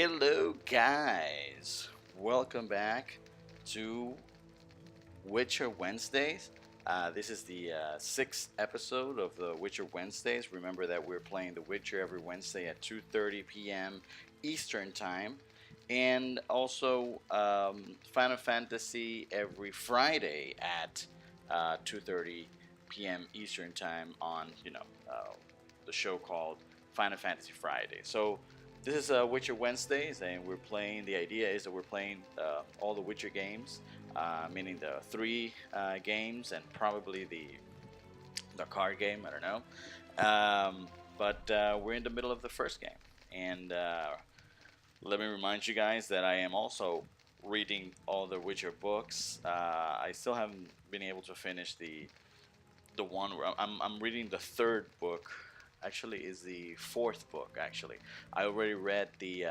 Hello, guys. Welcome back to Witcher Wednesdays. This is the sixth episode of the Witcher Wednesdays. Remember that we're playing The Witcher every Wednesday at 2:30 p.m. Eastern Time, and also Final Fantasy every Friday at 2:30 p.m. Eastern Time on the show called Final Fantasy Friday. So this is Witcher Wednesdays, and we're playing. The idea is that we're playing all the Witcher games, meaning the three games and probably the card game. I don't know, but we're in the middle of the first game, and let me remind you guys that I am also reading all the Witcher books. I still haven't been able to finish the one where I'm reading the third book. Actually, is the fourth book. Actually, I already read the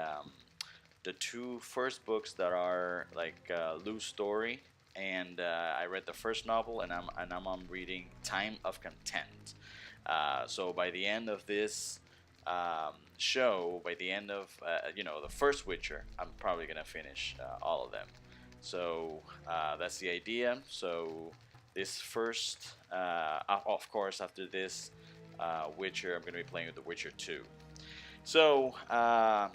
two first books that are like Lou's story, and I read the first novel, and I'm reading Time of Content. So by the end of this show, by the end of the first Witcher, I'm probably gonna finish all of them. So that's the idea. So this first, of course, after this Witcher, I'm going to be playing with The Witcher 2. So, I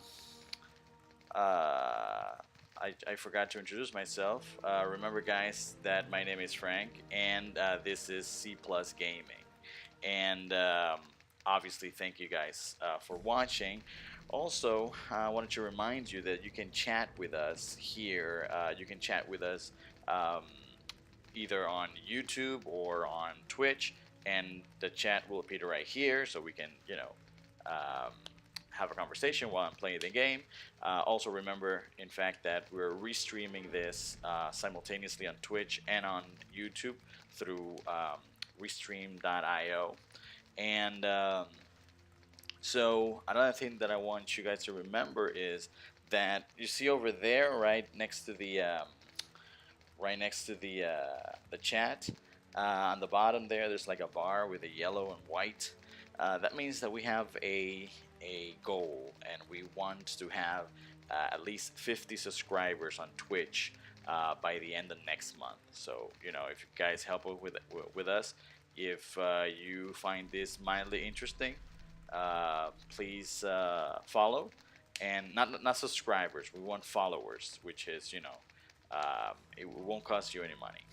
forgot to introduce myself. Remember, guys, that my name is Frank, and this is C Plus Gaming. And obviously, thank you guys for watching. Also, I wanted to remind you that you can chat with us here. You can chat with us either on YouTube or on Twitch, and the chat will appear right here, so we can have a conversation while I'm playing the game. Also remember, in fact, that we're restreaming this simultaneously on Twitch and on YouTube through restream.io. And so another thing that I want you guys to remember is that you see over there, right next to the chat, on the bottom there's like a bar with a yellow and white. That means that we have a goal, and we want to have at least 50 subscribers on Twitch by the end of next month. So if you guys help with us, if you find this mildly interesting, please follow, and not subscribers. We want followers, which is it won't cost you any money.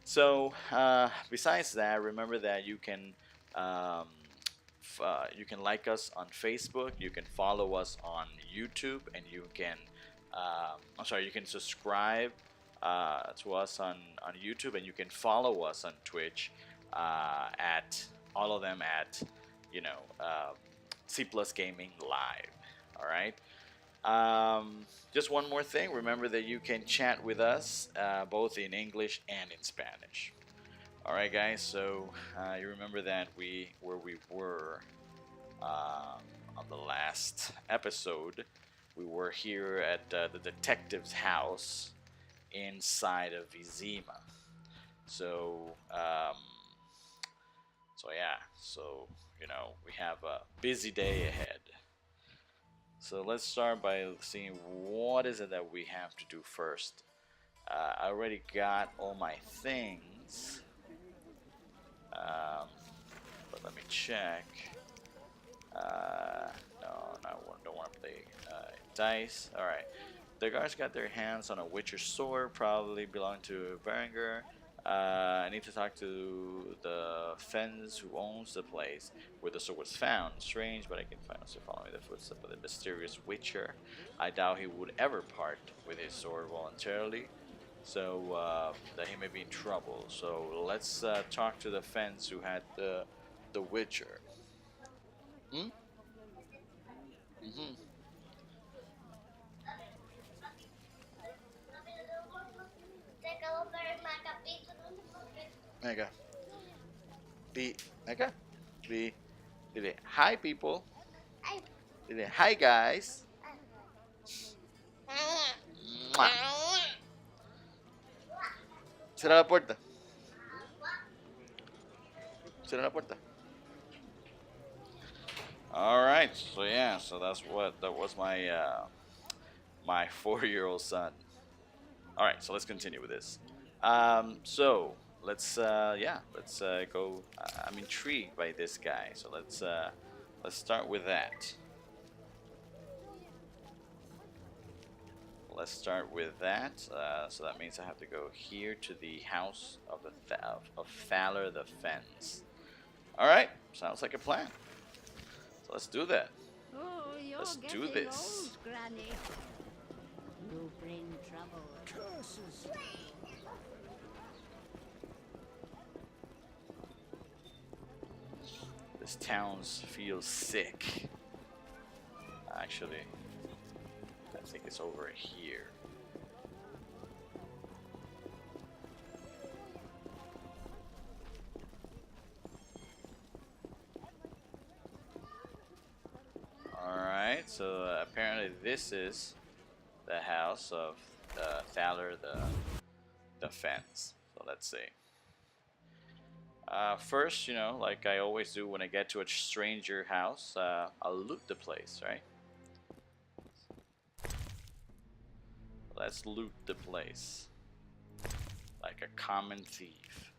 So besides that, remember that you can like us on Facebook, you can follow us on YouTube, and you can you can subscribe to us on YouTube, and you can follow us on Twitch at all of them at C Plus Gaming Live. All right. Just one more thing. Remember that you can chat with us both in English and in Spanish. All right, guys. So you remember that where we were on the last episode. We were here at the detective's house inside of Vizima. So yeah. So we have a busy day ahead. So let's start by seeing what is it that we have to do first. I already got all my things, but let me check. No, don't want to play dice. All right, the guards got their hands on a Witcher sword, probably belonging to Berenger. I need to talk to the fence who owns the place where the sword was found. Strange, but I can find also following the footsteps of the mysterious Witcher. I doubt he would ever part with his sword voluntarily, so that he may be in trouble. So let's talk to the fence who had the Witcher. Hmm? Mm-hmm. Mega. Mega. Dile, hi people. Dile, hi guys. Mua. Cierra la puerta. Cierra la puerta. All right, so yeah, so that was my my 4-year-old son. All right, so let's continue with this. So let's yeah, let's go. I'm intrigued by this guy, so let's start with that. Let's start with that. So that means I have to go here to the house of of Thaler the Fence. All right, sounds like a plan. So let's do that. Oh, you're Let's do getting this. old, Granny. You bring trouble. Curses. This town feels sick. Actually, I think it's over here. Alright, so apparently this is the house of Thaler the Fence. So let's see. First, you know, like I always do when I get to a stranger house, I'll loot the place, right? Let's loot the place. Like a common thief.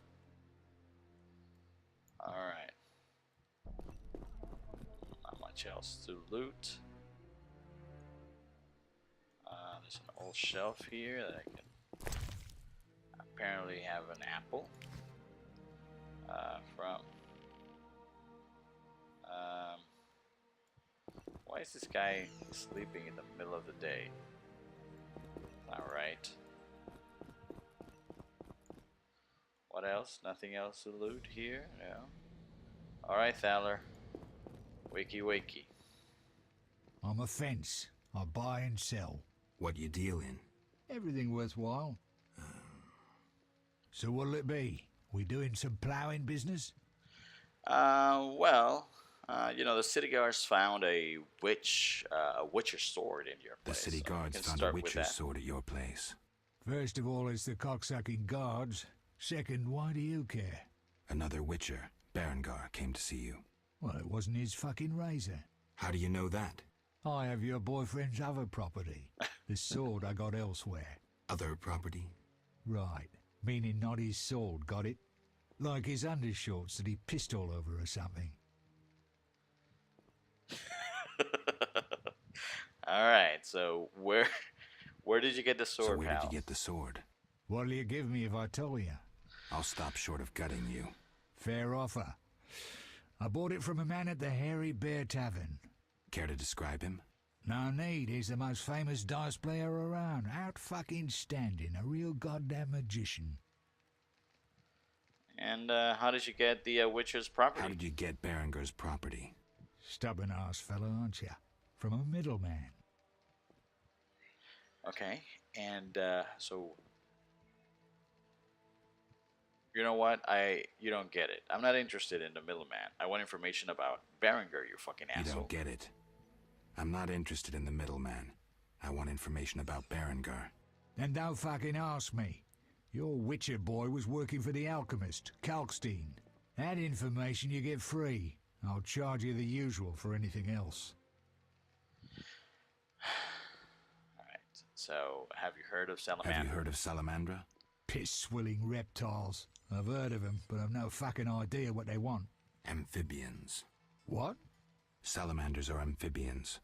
Alright. Not much else to loot. There's an old shelf here that I can apparently have an apple from. Why is this guy sleeping in the middle of the day? Alright. What else? Nothing else to loot here? No. Alright, Thaler. Wakey wakey. I'm a fence. I buy and sell. What you deal in? Everything worthwhile. So what'll it be? We doing some ploughing business? Well, you know, the city guards found a WiTCHER sword in your The place. city so guards found a WiTCHER sword at your place. First of all, it's the cocksucking guards. Second, why do you care? Another WiTCHER, Berengar, came to see you. Well, it wasn't his fucking razor. How do you know that? I have your boyfriend's other property. The sword I got elsewhere. Other property? Right. Meaning not his sword, got it? Like his undershorts that he pissed all over or something. Alright, so where did you get the sword, So where pal? did you get the sword? What'll you give me if I tell you? I'll stop short of gutting you. Fair offer. I bought it from a man at the Hairy Bear Tavern. Care to describe him? No need, he's the most famous dice player around. Out fucking standing, a real goddamn magician. And how did you get the WiTCHER's property? How did you get Berengar's property? Stubborn ass fellow, aren't you? From a middleman. Okay, and so you know what? You don't get it. I'm not interested in the middleman. I want information about Berengar, you fucking asshole. You don't get it. I'm not interested in the middleman. I want information about Berengar. Then don't fucking ask me. Your WiTCHER boy was working for the alchemist, Kalkstein. That information you get free. I'll charge you the usual for anything else. Alright, so have you heard of Salamandra? Have you heard of Salamandra? Piss-swilling reptiles. I've heard of them, but I've no fucking idea what they want. Amphibians. What? Salamanders are amphibians.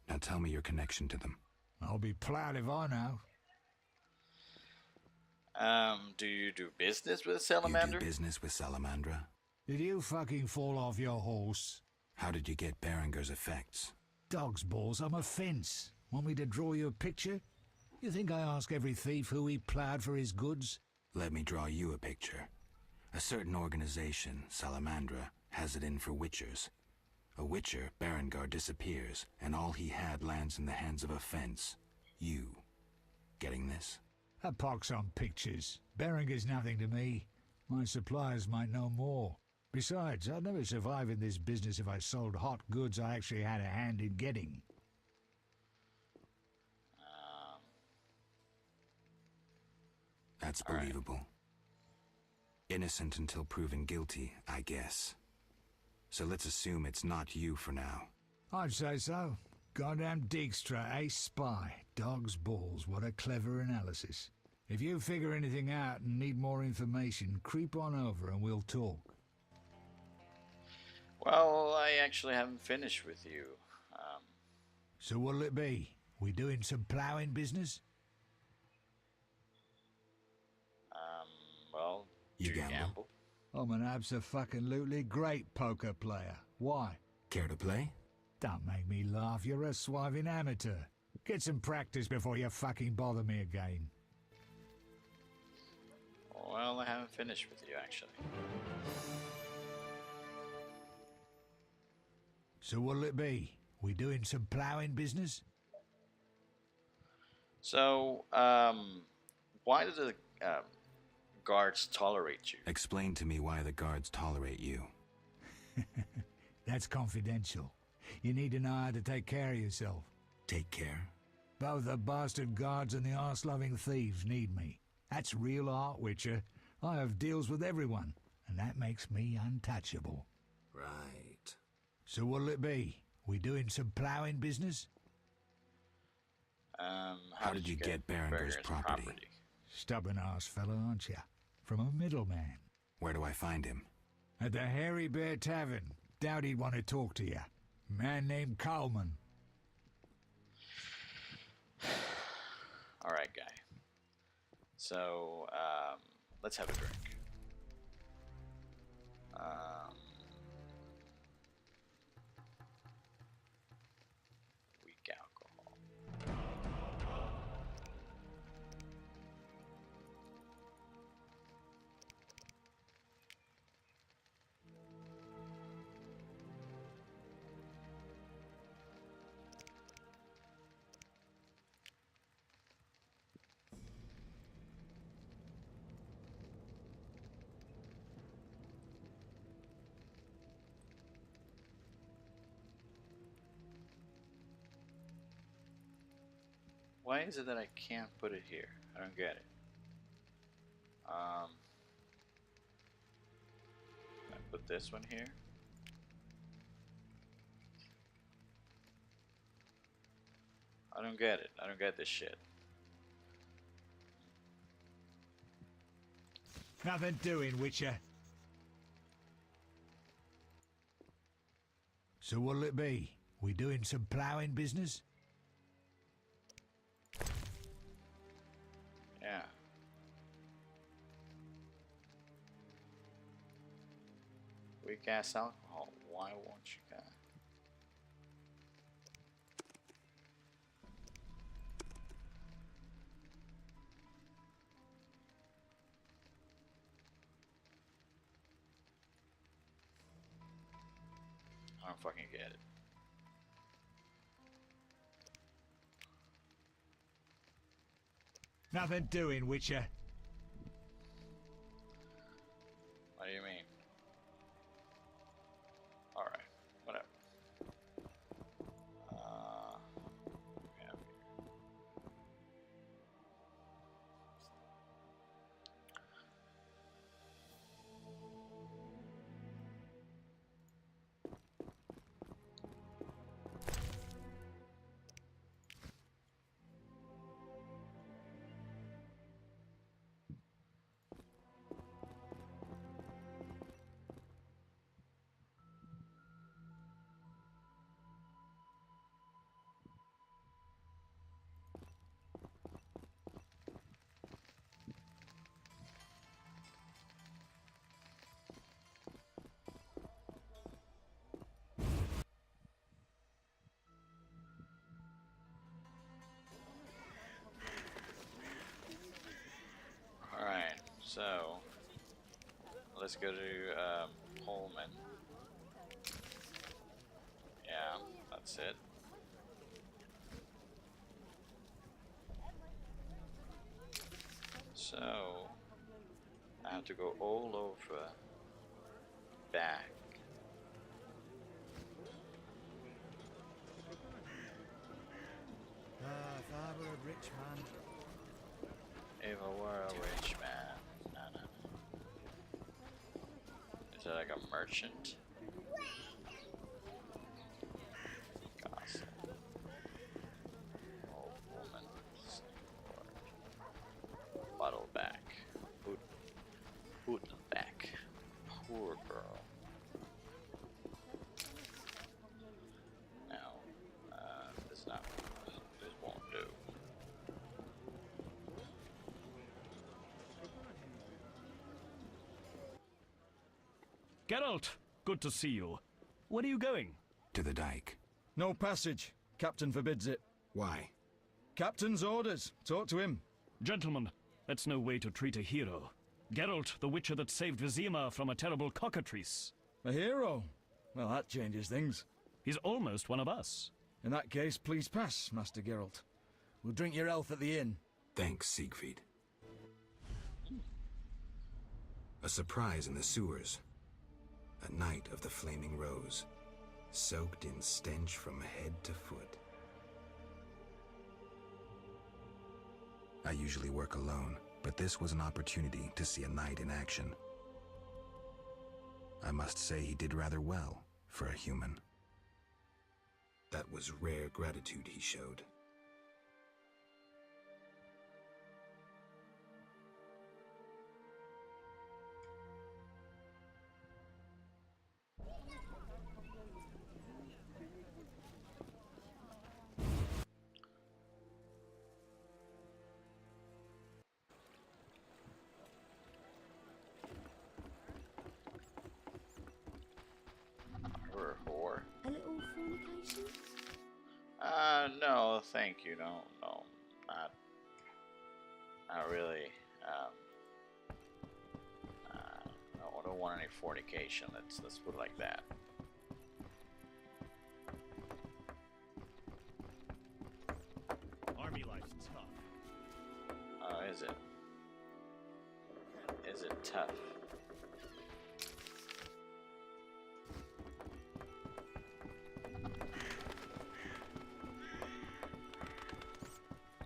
Now tell me your connection to them. I'll be proud if I know. Do you do business with Salamander? You do business with Salamandra? Did you fucking fall off your horse? How did you get Berengar's effects? Dog's balls, I'm a fence. Want me to draw you a picture? You think I ask every thief who he ploughed for his goods? Let me draw you a picture. A certain organization, Salamandra, has it in for WiTCHERs. A WiTCHER, Berengar, disappears, and all he had lands in the hands of a fence. You. Getting this? A pox on pictures. Berengar's nothing to me. My suppliers might know more. Besides, I'd never survive in this business if I sold hot goods I actually had a hand in getting. That's believable. Innocent until proven guilty, I guess. So let's assume it's not you for now. I'd say so. Goddamn Dijkstra, ace spy. Dog's balls, what a clever analysis. If you figure anything out and need more information, creep on over and we'll talk. Well, I actually haven't finished with you. So what'll it be? We doing some ploughing business? Well, You do gamble? I'm an abso-fucking-lutely great poker player. Why? Care to play? Don't make me laugh, you're a swiving amateur. Get some practice before you fucking bother me again. Well, I haven't finished with you, actually. So what'll it be? We doing some ploughing business? So, why do the guards tolerate you? Explain to me why the guards tolerate you. That's confidential. You need to know how to take care of yourself. Take care. Both the bastard guards and the arse-loving thieves need me. That's real art, Witcher. I have deals with everyone, and that makes me untouchable. Right. So what'll it be? We doing some ploughing business? How did you get Berenger's property? Stubborn-ass fellow, aren't you? From a middleman. Where do I find him? At the Hairy Bear Tavern. Doubt he'd want to talk to you. Man named Coleman. Alright, guy. So, let's have a drink. Weak alcohol. Why is it that I can't put it here? I don't get it. I put this one here. I don't get it. I don't get this shit. Nothing doing, Witcher. So what'll it be? We doing some ploughing business? Yeah. Weak ass alcohol. Why won't you guys? I don't fucking get it. Nothing doing, Witcher. What do you mean? Alright, whatever. Yeah. Alright, so let's go to Pullman. Yeah, that's it. So I have to go all over back. If I were a rich man. If I were a rich man. No, no, no. Is it like a merchant? Castle. Geralt, good to see you. Where are you going? To the dike. No passage. Captain forbids it. Why? Captain's orders. Talk to him. Gentlemen, that's no way to treat a hero. Geralt, the witcher that saved Vizima from a terrible cockatrice. A hero? Well, that changes things. He's almost one of us. In that case, please pass, Master Geralt. We'll drink your health at the inn. Thanks, Siegfried. A surprise in the sewers. A night of the Flaming Rose, soaked in stench from head to foot. I usually work alone, but this was an opportunity to see a knight in action. I must say he did rather well for a human. That was rare gratitude he showed. Whore. A little fornication? No, thank you. No, not really. No, I don't want any fornication. Let's put it like that. Army life's tough. Oh, is it? Is it tough?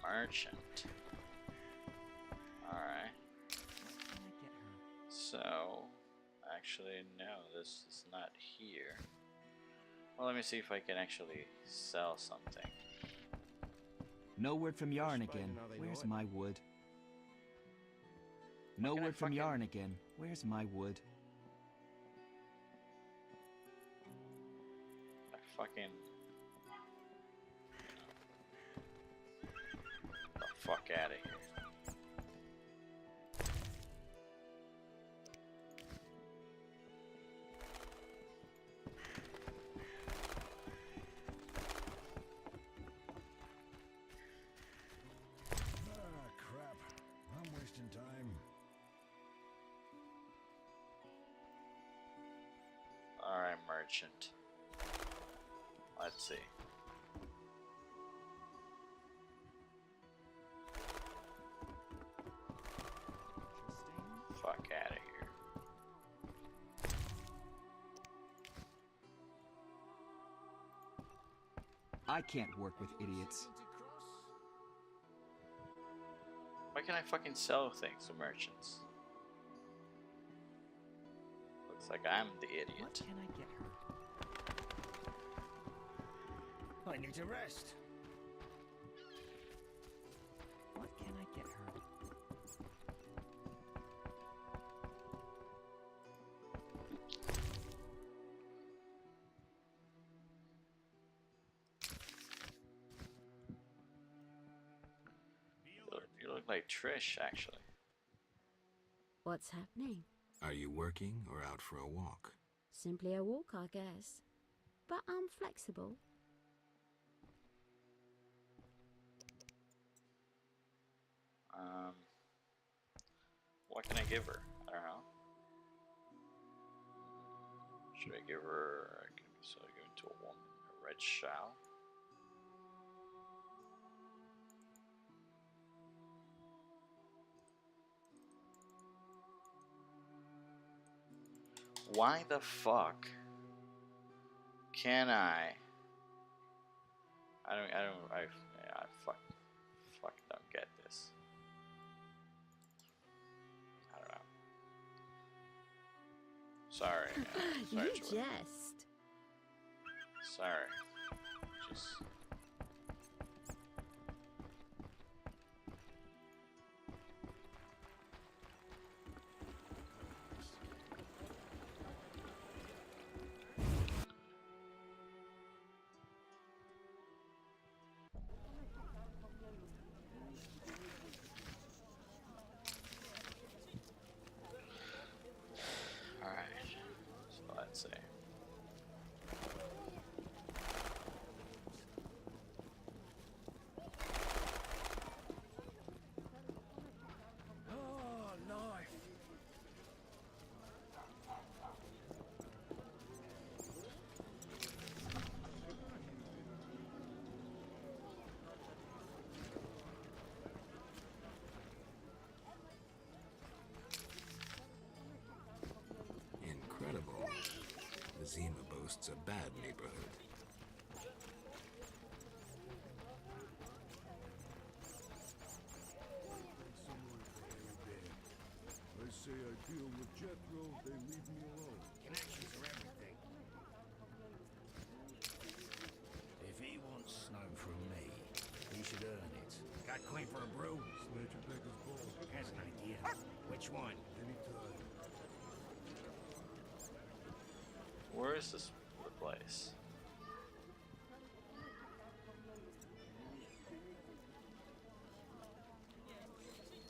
Merchant. Alright. So, actually, no, this is not here. Well, let me see if I can actually sell something. No word from Yarn again. Where's my wood? No can I word from fucking- Yarn again. Where's my wood? I fucking... The fuck out of here. Ah, crap. I'm wasting time. Alright, merchant. Let's see. Fuck out of here. I can't work with idiots. Why can't I fucking sell things to merchants? Looks like I'm the What idiot. can I get her? I need to rest. What can I get her? You look like Trish, actually. What's happening? Are you working or out for a walk? Simply a walk, I guess. But I'm flexible. What can I give her? I don't know. Should I give her? So I give it to a woman. A red shawl. Why the fuck can I fuck don't get this. I don't know. Sorry. Sorry, You Julie. jest. Sorry. Just. Alright. So It's a bad neighborhood. I say I deal with Jethro, they leave me alone. Connections are everything. If he wants snow from me, he should earn it. Got coin for a brew? Sledge your beggar's ball. Has an idea. Which one? Anytime. Where is this place?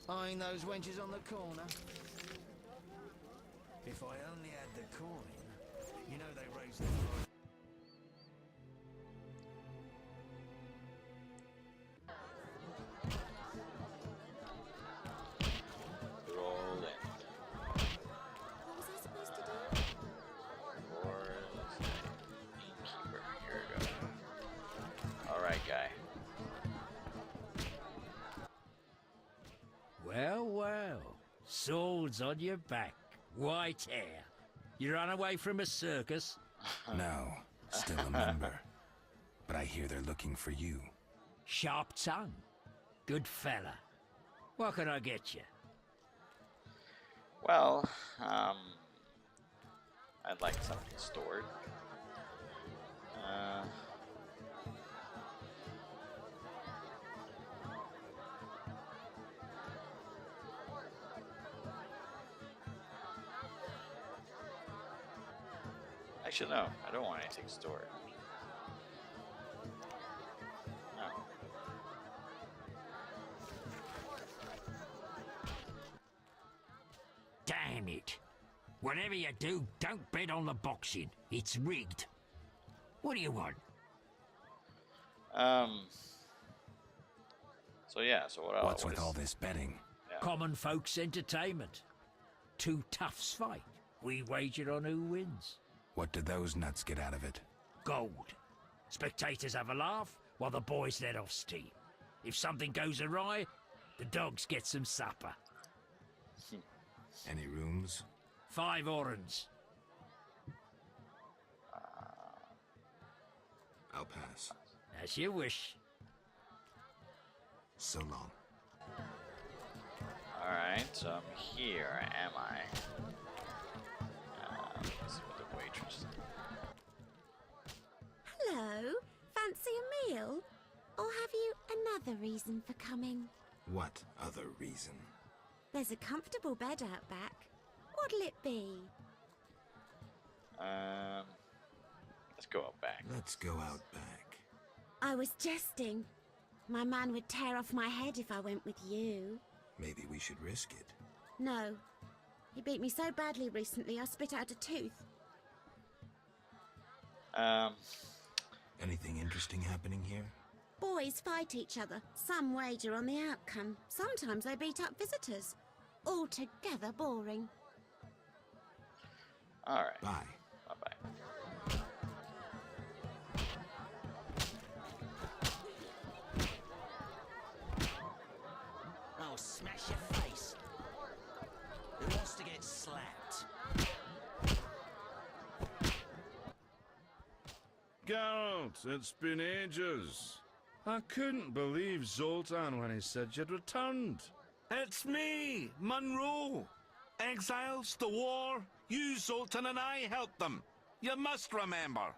Eyeing those wenches on the corner. If I only had the coin, you know they raise the price. Roll in. What was I supposed to do? Or innkeeper. Here we go. Alright, guy. Well, well. Swords on your back. White hair. You run away from a circus? No, still a member. But I hear they're looking for you. Sharp tongue. Good fella. What can I get you? Well, I'd like something stored. Actually, no, I don't want anything stored. No. Damn it. Whatever you do, don't bet on the boxing. It's rigged. What do you want? So yeah, so what else? What's with all this betting? Yeah. Common folks' entertainment. Two toughs fight. We wager on who wins. What do those nuts get out of it? Gold. Spectators have a laugh while the boys let off steam. If something goes awry, the dogs get some supper. Any rooms? 5 orens. I'll pass. As you wish. So long. Alright, here am I? Let's see what the waitress. Hello, fancy a meal? Or have you another reason for coming? What other reason? There's a comfortable bed out back. What'll it be? Let's go out back. Let's go out back. I was jesting. My man would tear off my head if I went with you. Maybe we should risk it. No. He beat me so badly recently I spit out a tooth. Anything interesting happening here? Boys fight each other. Some wager on the outcome. Sometimes they beat up visitors. Altogether boring. Alright. Bye. Bye-bye. Oh, smash your face. Who wants to get slapped? Geralt, it's been ages. I couldn't believe Zoltan when he said you'd returned. It's me, Monroe. Exiles, the war, you, Zoltan, and I helped them. You must remember.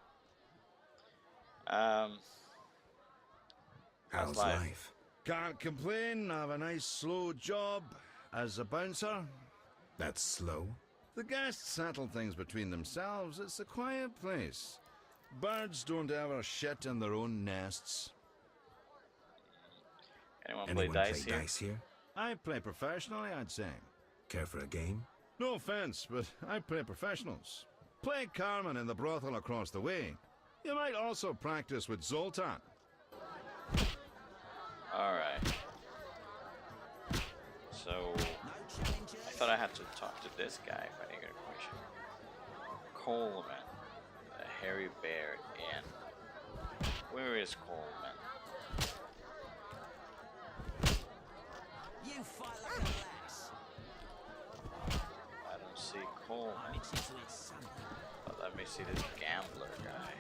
How's life? life? Can't complain, I have a nice slow job as a bouncer. That's slow. The guests settle things between themselves. It's a quiet place. Birds don't ever shit in their own nests. Anyone Anyone play dice here? dice here? I play professionally, I'd say. Care for a game? No offense, but I play professionals. Play Carmen in the brothel across the way. You might also practice with Zoltan. Alright. So, I thought I had to talk to this guy if I didn't get a question. Coleman. The Hairy Bear Inn. Where is Coleman? You fight like a lass. I don't see Coleman. I'm itching to eat something. But let me see this gambling. gambler guy.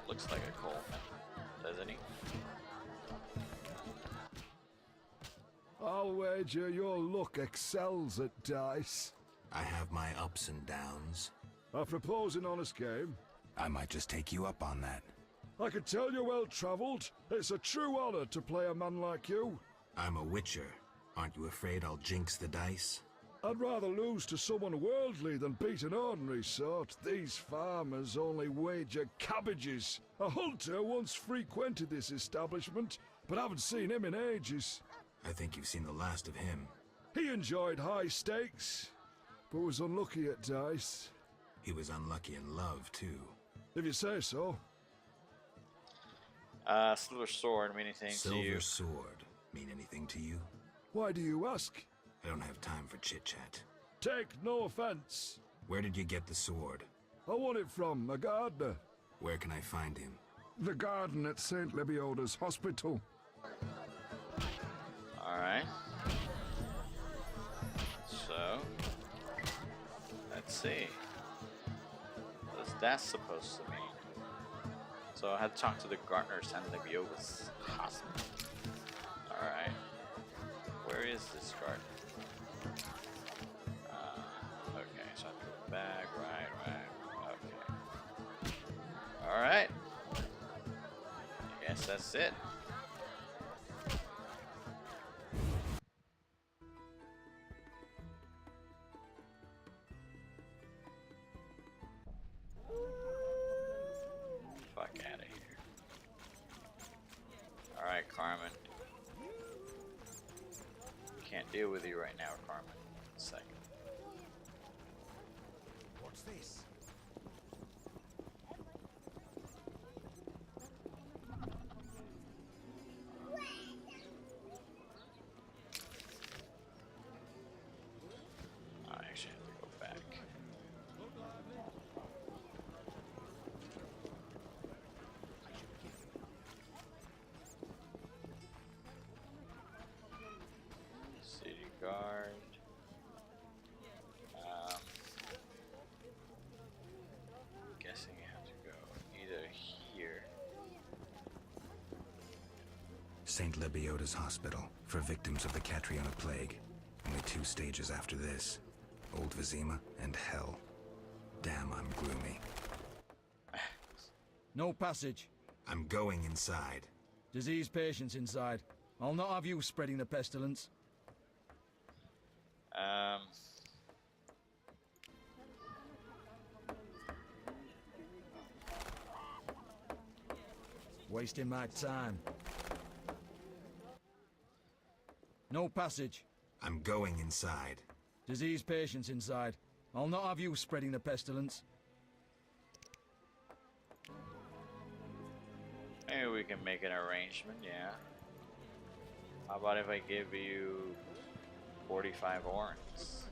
Looks like a Coleman, doesn't he? I'll wager your luck excels at dice. I have my ups and downs. I propose an honest game. I might just take you up on that. I can tell you're well-travelled. It's a true honor to play a man like you. I'm a witcher. Aren't you afraid I'll jinx the dice? I'd rather lose to someone worldly than beat an ordinary sort. These farmers only wager cabbages. A hunter once frequented this establishment, but I haven't seen him in ages. I think you've seen the last of him. He enjoyed high stakes, but was unlucky at dice. He was unlucky in love, too. If you say so. Silver sword mean anything to you? Silver sword mean anything to you? Why do you ask? I don't have time for chit-chat. Take no offense. Where did you get the sword? I won it from a gardener. Where can I find him? The garden at St. Lebioda's hospital. Alright. So, let's see. What is that supposed to mean? So I had to talk to the gardeners and Lebioda's hospital. Alright. Where is this garden? Okay, so I have to go back, right, okay. Alright. I guess that's it. Fuck out of here. Alright, Carmen. Can't deal with you right now, Carmen. Second. What's this? I actually have to go back. City guard. Guessing you have to go either here. St. Lebioda's hospital for victims of the Catriona plague. Only 2 stages after this. Old Vizima and Hell. Damn, I'm gloomy. No passage. I'm going inside. Disease patients inside. I'll not have you spreading the pestilence. Wasting my time. No passage. I'm going inside. Disease patients inside. I'll not have you spreading the pestilence. Maybe we can make an arrangement, yeah. How about if I give you 45 oranges?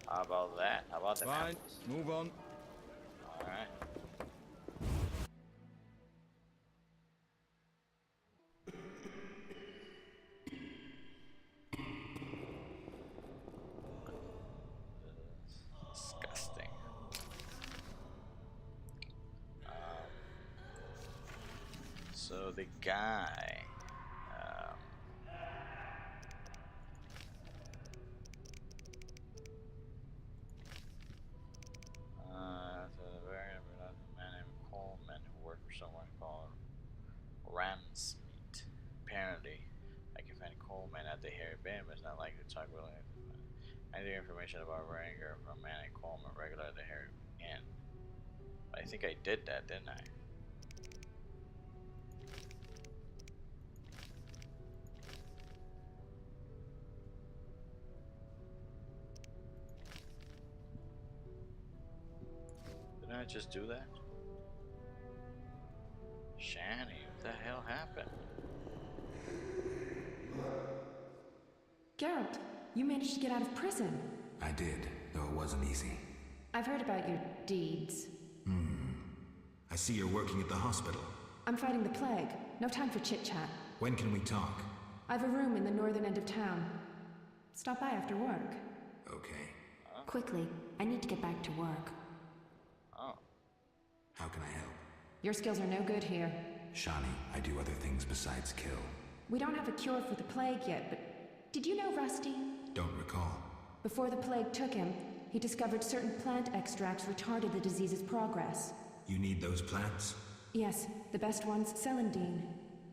How about that? How about the Fine, apples? move on. Alright. Disgusting. So the guy, so the variant of a man named Coleman who worked for someone called Ramsmeet. Apparently, I can find Coleman at the Hairy Band, but it's not likely to talk about it. I need information about Ranger from a man named Coleman, regular at the Hairy Inn. I think I did that, didn't I? Didn't I just do that? Shanny, what the hell happened? Geralt, you managed to get out of prison. I did, though it wasn't easy. I've heard about your deeds. I see you're working at the hospital. I'm fighting the plague. No time for chit-chat. When can we talk? I've a room in the northern end of town. Stop by after work. Okay. Quickly, I need to get back to work. How can I help? Your skills are no good here. Shani, I do other things besides kill. We don't have a cure for the plague yet, but did you know Rusty? Don't recall. Before the plague took him, he discovered certain plant extracts retarded the disease's progress. You need those plants? Yes, the best one's celandine.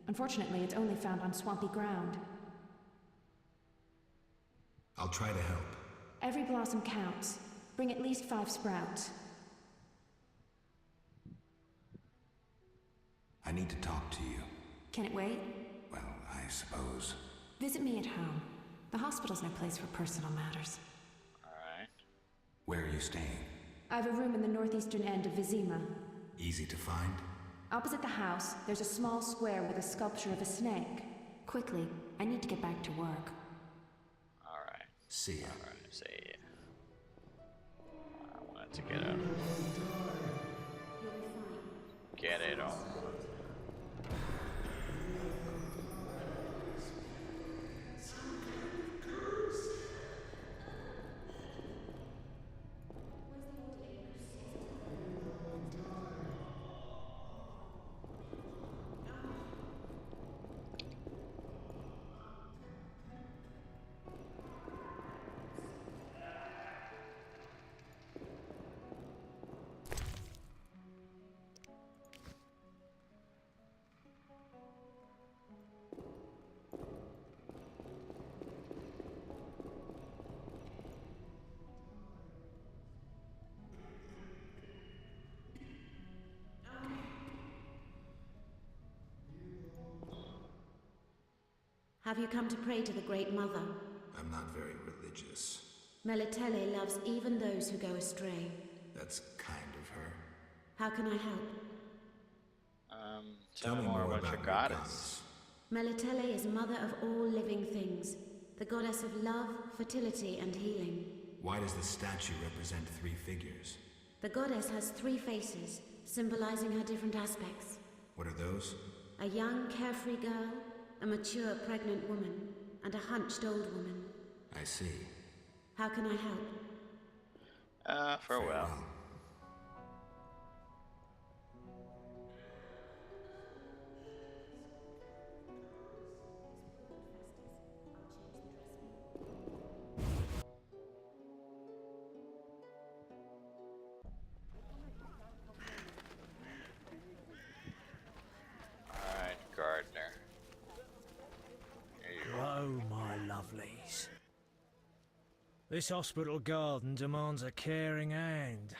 Unfortunately, it's only found on swampy ground. I'll try to help. Every blossom counts. Bring at least 5 sprouts. I need to talk to you. Can it wait? Well, I suppose. Visit me at home. The hospital's no place for personal matters. Alright. Where are you staying? I have a room in the northeastern end of Vizima. Easy to find? Opposite the house, there's a small square with a sculpture of a snake. Quickly, I need to get back to work. Alright. See ya. Alright, see ya. I wanted to get out. Get it on. Have you come to pray to the Great Mother? I'm not very religious. Melitele loves even those who go astray. That's kind of her. How can I help? Tell me more about your goddess. Melitele is mother of all living things, the goddess of love, fertility, and healing. Why does the statue represent 3 figures? The goddess has 3 faces, symbolizing her different aspects. What are those? A young, carefree girl, a mature, pregnant woman, and a hunched old woman. I see. How can I help? Farewell. Alright, Gardner. Here you are. Oh, my lovelies. This hospital garden demands a caring hand.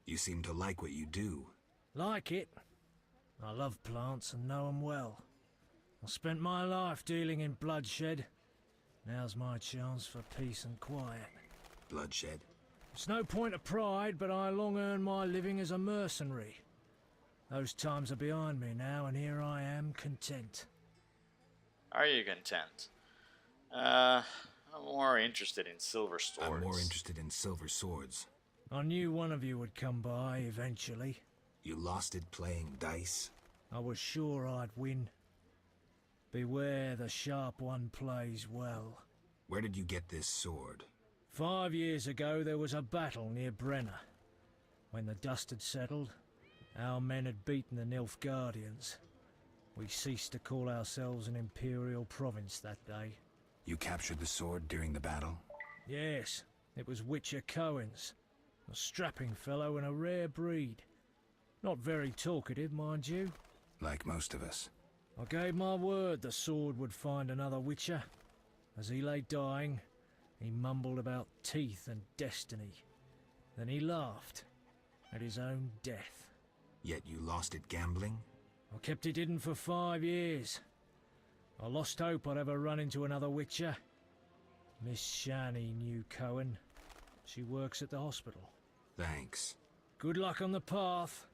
You seem to like what you do. Like it. I love plants and know 'em well. I spent my life dealing in bloodshed. Now's my chance for peace and quiet. Bloodshed? It's no point of pride, but I long earned my living as a mercenary. Those times are behind me now, and here I am, content. Are you content? I'm more interested in silver swords. I'm more interested in silver swords. I knew one of you would come by eventually. You lost it playing dice? I was sure I'd win. Beware the sharp one plays well. Where did you get this sword? 5 years ago there was a battle near Brenner. When the dust had settled, our men had beaten the Nilfgaardians. We ceased to call ourselves an imperial province that day. You captured the sword during the battle? Yes, it was WiTCHER Cohen's. A strapping fellow and a rare breed. Not very talkative, mind you. Like most of us. I gave my word the sword would find another WiTCHER. As he lay dying, he mumbled about teeth and destiny. Then he laughed at his own death. Yet you lost it gambling? I kept it hidden for 5 years. I lost hope I'd ever run into another WiTCHER. Miss Shani knew Cohen. She works at the hospital. Thanks. Good luck on the path.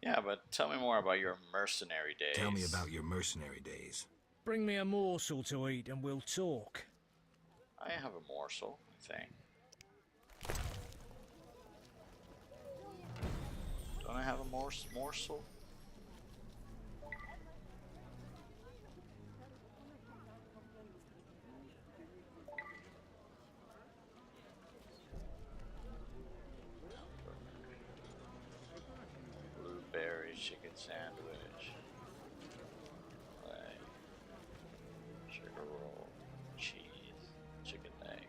Yeah, but tell me more about your mercenary days. Tell me about your mercenary days. Bring me a morsel to eat and we'll talk. I have a morsel, I think. Don't I have a morsel? chicken sandwich, like sugar roll, cheese, chicken egg,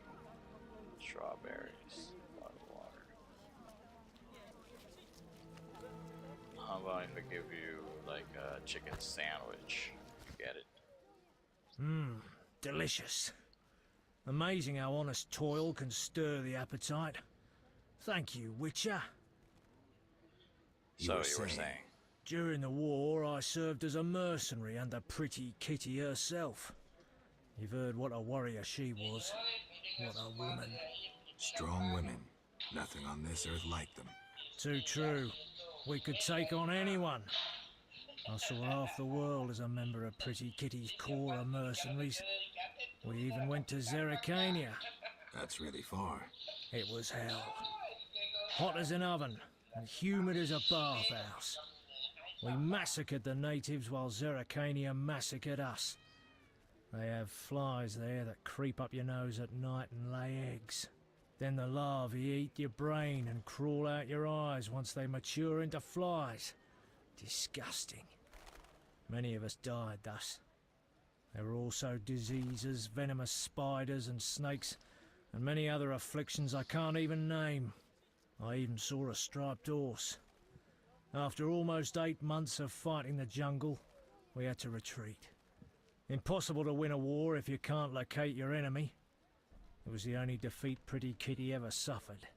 strawberries, bottled water. How about if I give you like a chicken sandwich? Get it? Mmm, delicious. Amazing how honest toil can stir the appetite. Thank you, Witcher. So you were saying? During the war, I served as a mercenary under Pretty Kitty herself. You've heard what a warrior she was. What a woman. Strong women. Nothing on this earth like them. Too true. We could take on anyone. I saw half the world as a member of Pretty Kitty's corps of mercenaries. We even went to Zerrikania. That's really far. It was hell. Hot as an oven and humid as a bathhouse. We massacred the natives while Zerrikania massacred us. They have flies there that creep up your nose at night and lay eggs. Then the larvae eat your brain and crawl out your eyes once they mature into flies. Disgusting. Many of us died thus. There were also diseases, venomous spiders and snakes, and many other afflictions I can't even name. I even saw a striped horse. After almost 8 months of fighting the jungle, we had to retreat. Impossible to win a war if you can't locate your enemy. It was the only defeat Pretty Kitty ever suffered.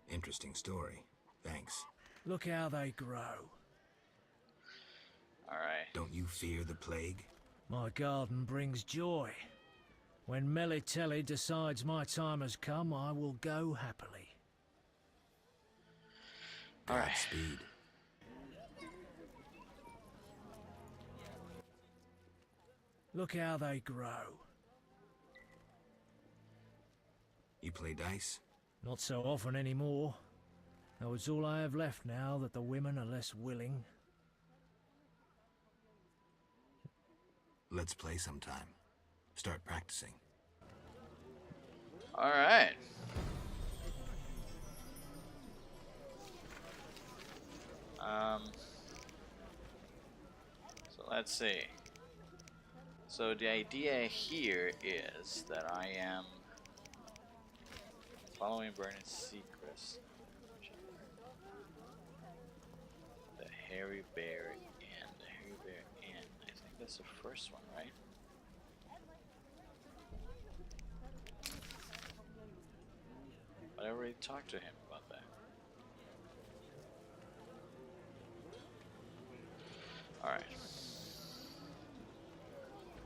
Interesting story. Thanks. Look how they grow. Alright. Don't you fear the plague? My garden brings joy. When Melitelli decides my time has come, I will go happily. Godspeed. Look how they grow. You play dice? Not so often anymore. Though it's all I have left now that the women are less willing. Let's play sometime. Start practicing. Alright. So let's see. So the idea here is that I am following Bernard's secrets. The Hairy Bear Inn. The Hairy Bear Inn. I think that's the first one, right? But I already talked to him about that. Alright.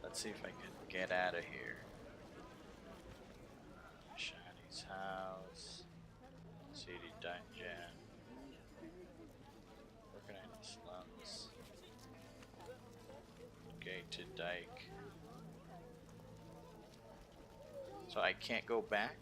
Let's see if I can get out of here. Shani's house. City dungeon. Working in the slums. Gated dike. So I can't go back?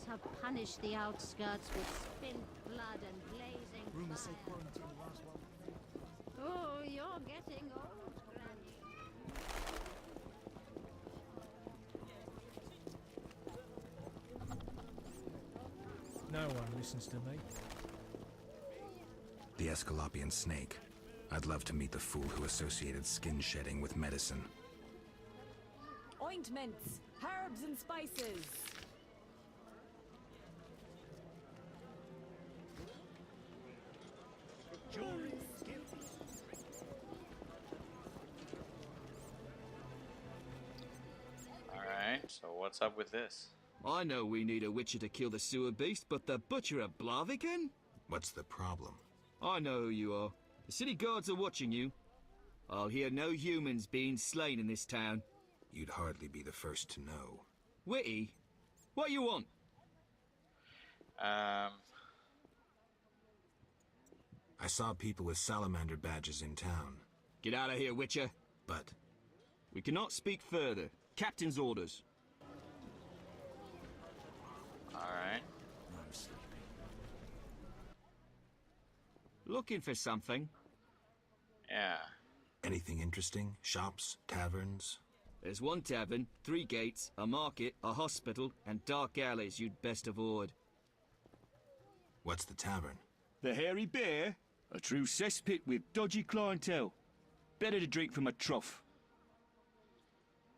Have punished the outskirts with spilled blood and blazing fire. Oh, you're getting old, Granny. No one listens to me. The Escalopian snake. I'd love to meet the fool who associated skin shedding with medicine. Ointments, herbs and spices. Alright, so what's up with this? I know we need a witcher to kill the sewer beast, but the butcher of Blaviken? What's the problem? I know who you are. The city guards are watching you. I'll hear no humans being slain in this town. You'd hardly be the first to know. Witty? What you want? I saw people with salamander badges in town. Get out of here, Witcher. But... we cannot speak further. Captain's orders. Alright. Looking for something? Yeah. Anything interesting? Shops? Taverns? There's one tavern, 3 gates, a market, a hospital, and dark alleys you'd best avoid. What's the tavern? The Hairy Bear? A true cesspit with dodgy clientele. Better to drink from a trough.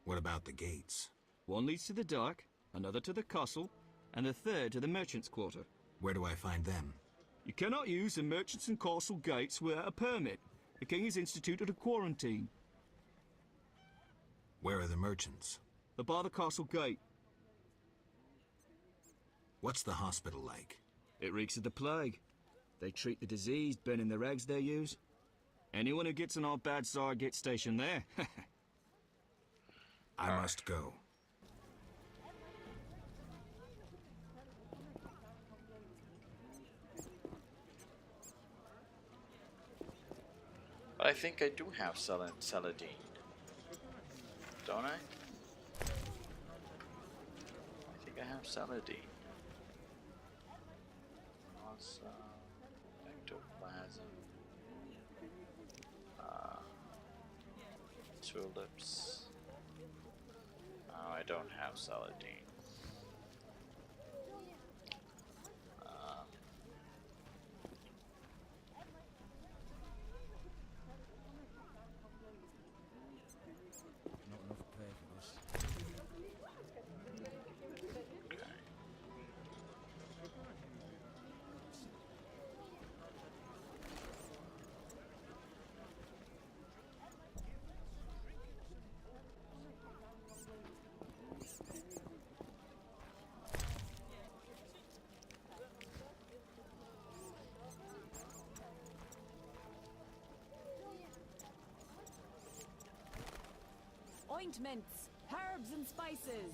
What about the gates? One leads to the dock, another to the castle, and the third to the merchant's quarter. Where do I find them? You cannot use the merchants and castle gates without a permit. The king has instituted a quarantine. Where are the merchants? They're by the castle gate. What's the hospital like? It reeks of the plague. They treat the diseased, burning the rags they use. Anyone who gets on our bad side gets stationed there. I must go. But I think I do have Saladin. Don't I? I think I have Saladin. Awesome. Ectoplasm. Tulips. Oh, I don't have Saladin. Not enough pay for this. Ointments, herbs and spices.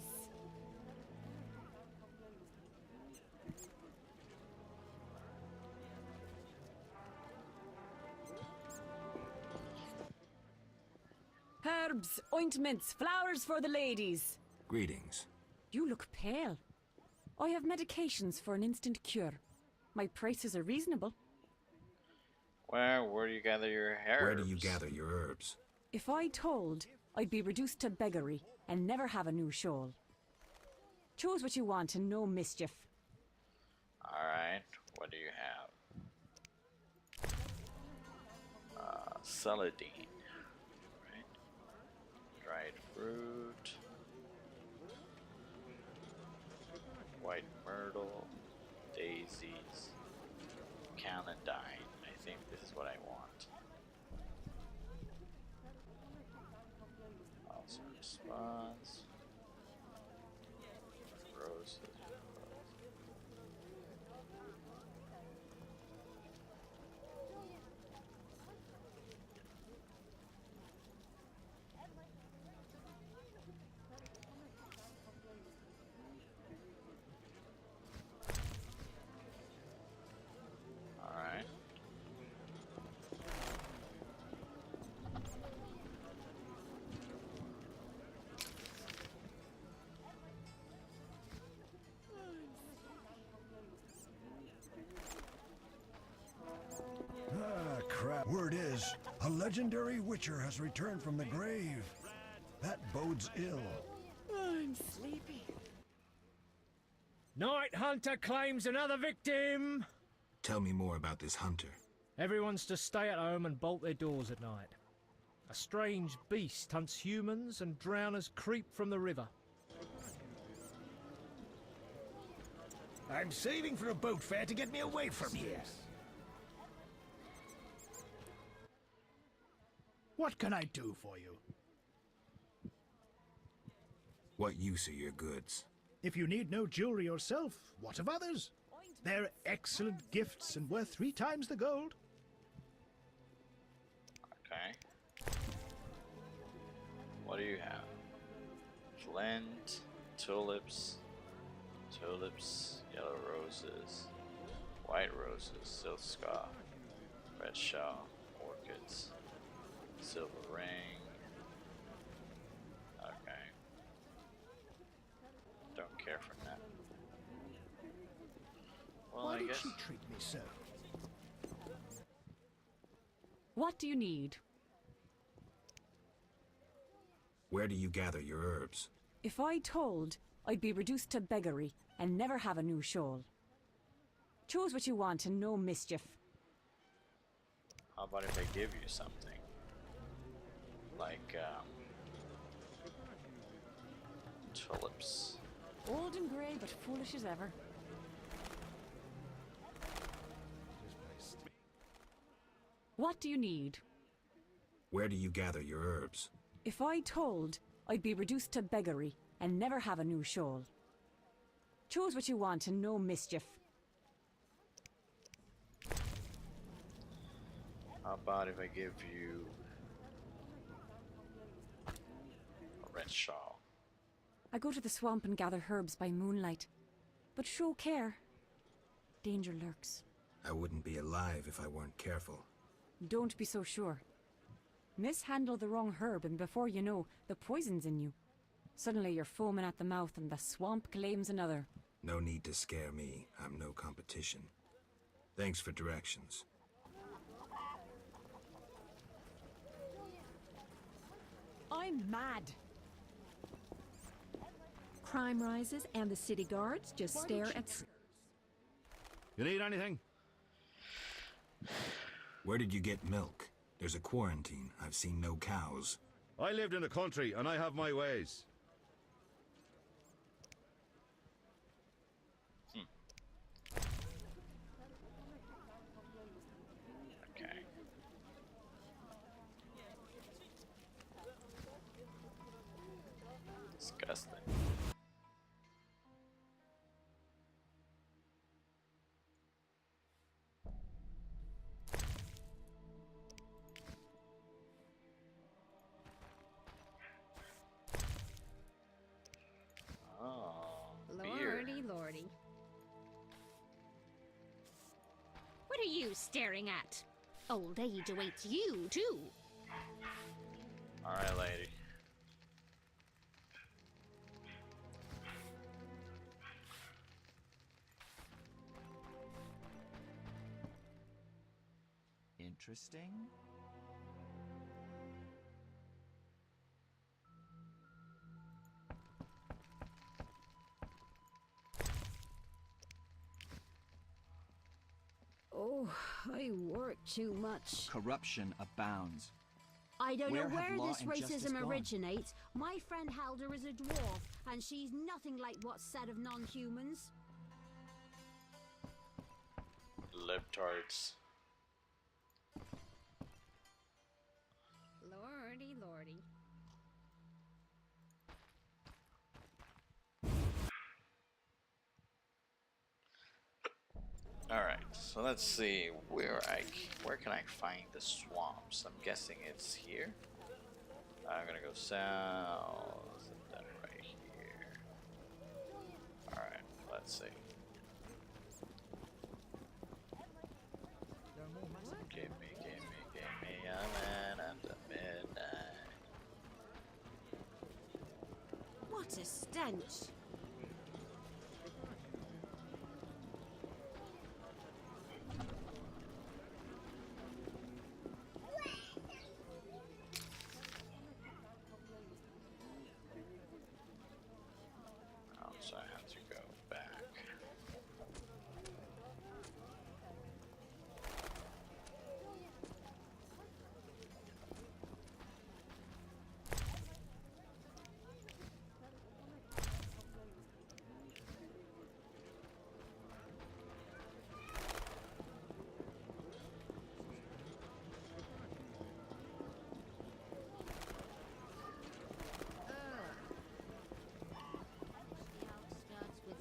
Herbs, ointments, flowers for the ladies. Greetings. You look pale. I have medications for an instant cure. My prices are reasonable. Where do you gather your herbs? Where do you gather your herbs? If I told, I'd be reduced to beggary and never have a new shawl. Choose what you want and no mischief. Alright, what do you have? Saladin. Right. Dried fruit. White myrtle. Daisies. Calendine. I think this is what I want. Also response. Roses. Alright. Ah, crap. Word is, a legendary witcher has returned from the grave. That bodes ill. I'm sleepy. Night Hunter claims another victim! Tell me more about this hunter. Everyone's to stay at home and bolt their doors at night. A strange beast hunts humans and drowners creep from the river. I'm saving for a boat fare to get me away from here. What can I do for you? What use are your goods? If you need no jewelry yourself, what of others? They're excellent gifts and worth 3 times the gold. Okay. What do you have? Flint, tulips, yellow roses, white roses, silk scarf, red shawl, orchids, silver ring. Okay. Don't care for that. Well, Why I did guess. she treat me so? What do you need? Where do you gather your herbs? If I told, I'd be reduced to beggary and never have a new shawl. Choose what you want and no mischief. How about if I give you something? Like, tulips. Old and grey, but foolish as ever. What do you need? Where do you gather your herbs? If I told, I'd be reduced to beggary and never have a new shawl. Choose what you want and no mischief. How about if I give you a red shawl? I go to the swamp and gather herbs by moonlight. But show care. Danger lurks. I wouldn't be alive if I weren't careful. Don't be so sure. Mishandle the wrong herb and before you know, the poison's in you. Suddenly you're foaming at the mouth and the swamp claims another. No need to scare me. I'm no competition. Thanks for directions. I'm mad. Crime rises and the city guards just stare at... You need anything? Where did you get milk? There's a quarantine. I've seen no cows. I lived in the country and I have my ways. Okay. Disgusting. Lordy, lordy. What are you staring at? Old age awaits you, too. Alright, lady. Interesting. Oh, I work too much. Corruption abounds. I don't know Where have where law this and justice racism gone? originates. My friend Helder is a dwarf, and she's nothing like what's said of non-humans. Libtards. Lordy, lordy. Alright, so let's see where can I find the swamps? I'm guessing it's here. I'm gonna go south and then right here. Alright, let's see. Give me a man after midnight. What a stench! Oh, so I have to go back.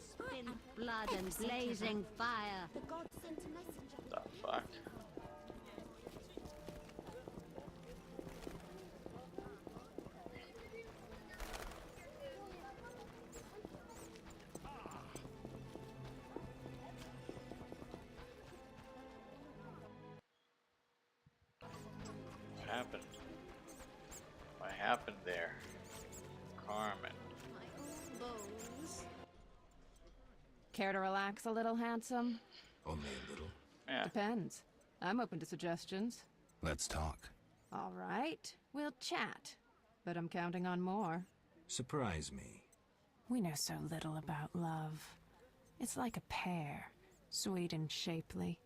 Spin blood and blazing fire. The god sent a messenger. The fuck? What happened? What happened there? Carmen. Bones. Care to relax a little, handsome? Only a little. Yeah. Depends. I'm open to suggestions. Let's talk. All right, we'll chat. but I'm counting on more. Surprise me. We know so little about love. It's like a pear, sweet and shapely.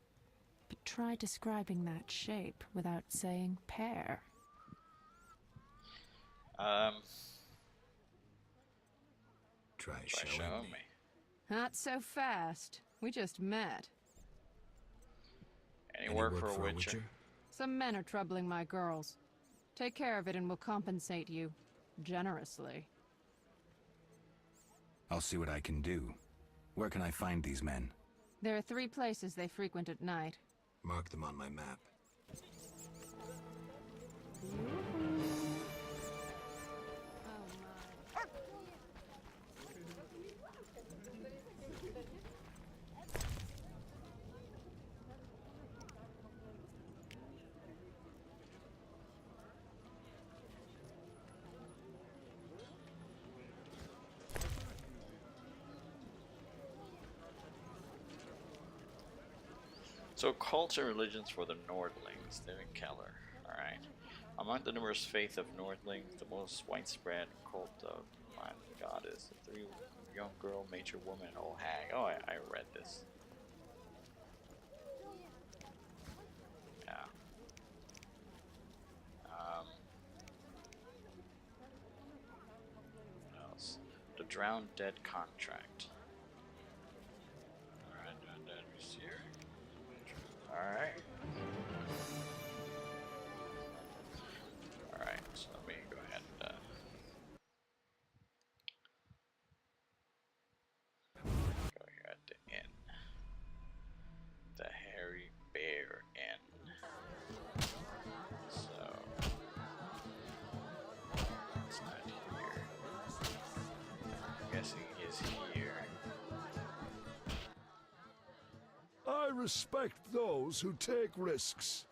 But try describing that shape without saying pear. Try showing me. Not so fast. We just met. Any work for a Witcher? Some men are troubling my girls. Take care of it and we'll compensate you. Generously. I'll see what I can do. Where can I find these men? There are 3 places they frequent at night. Mark them on my map. So, cults and religions for the Nordlings, David Keller. Alright. Among the numerous faiths of Nordlings, the most widespread cult of my goddess, a 3 young girl, major woman, old hag. Oh, I read this. Yeah. What else? The Drowned Dead Contract. Alright, Drowned Dead Receiver. Alright. Alright, so let me go ahead and go here at the inn. The Hairy Bear Inn. So it's not here. I'm guessing he's here. I respect those who take risks.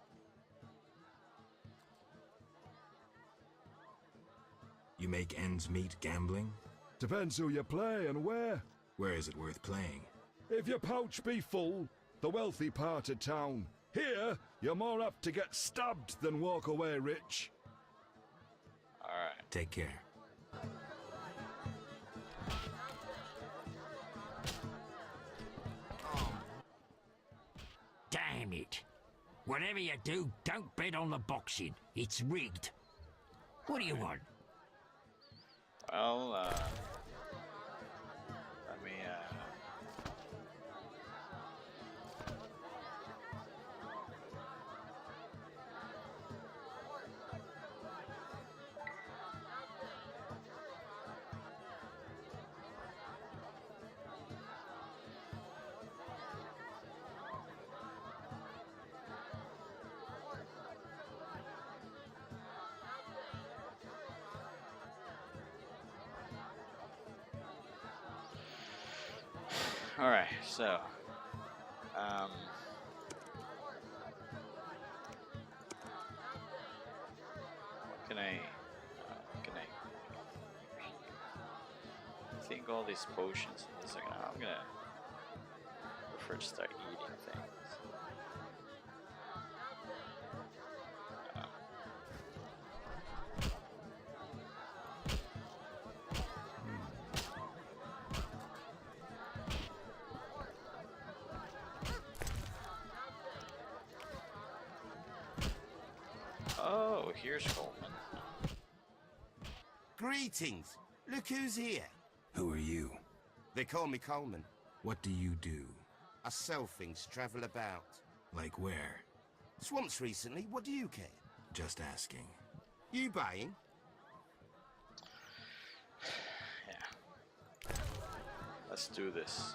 You make ends meet gambling? Depends who you play and where. Where is it worth playing? If your pouch be full, the wealthy part of town. Here, you're more apt to get stabbed than walk away rich. Alright. Take care. Damn it. Whatever you do, don't bet on the boxing. It's rigged. What do you want? Well, let me, alright, so, what can I think all these potions in a second. I'm gonna prefer to start eating things. Oh, here's Coleman. Greetings. Look who's here. Who are you? They call me Coleman. What do you do? I sell things, travel about. Like where? Swamps recently, what do you care? Just asking. You buying? Yeah. Let's do this.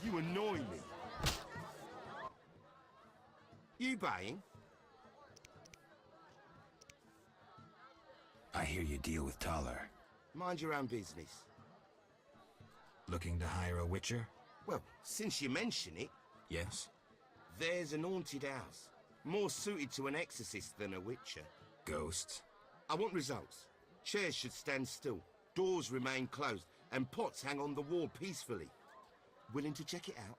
You annoy me. You buying? I hear you deal with Taller. Mind your own business. Looking to hire a Witcher? Well, since you mention it... Yes? There's an haunted house. More suited to an exorcist than a Witcher. Ghosts? I want results. Chairs should stand still. Doors remain closed. And pots hang on the wall peacefully. Willing to check it out?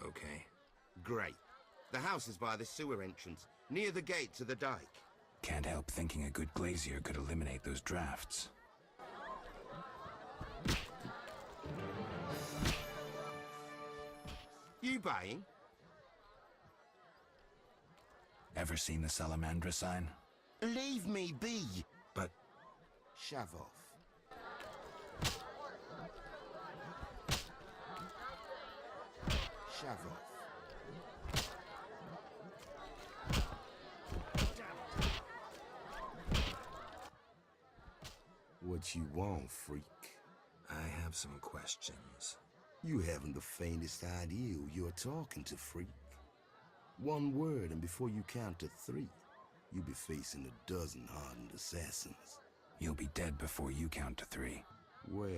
Okay. Great. The house is by the sewer entrance, near the gate to the dike. Can't help thinking a good glazier could eliminate those drafts. You buying? Ever seen the Salamandra sign? Leave me be. But... Shove off. Shove off. What you want, freak? I have some questions. You haven't the faintest idea who you're talking to, freak. One word, and before you count to 3, you'll be facing a dozen hardened assassins. You'll be dead before you count to 3. Well,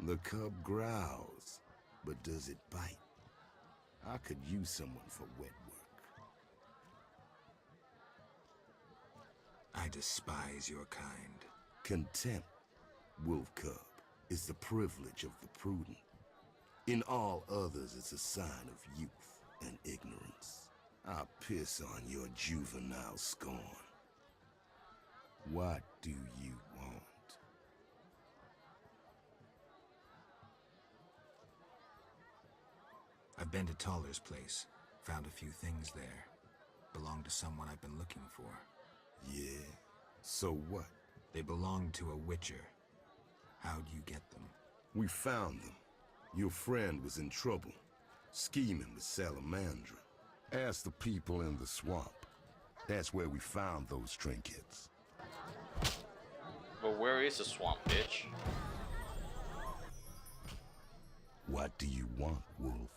the cub growls, but does it bite? I could use someone for wet work. I despise your kind. Contempt, wolf cub, is the privilege of the prudent. In all others, it's a sign of youth and ignorance. I'll piss on your juvenile scorn. What do you want? I've been to Taller's place. Found a few things there. Belong to someone I've been looking for. Yeah? So what? They belong to a Witcher. How'd you get them? We found them. Your friend was in trouble, scheming with Salamandra. Ask the people in the swamp. That's where we found those trinkets. But where is the swamp, bitch? What do you want, Wolf?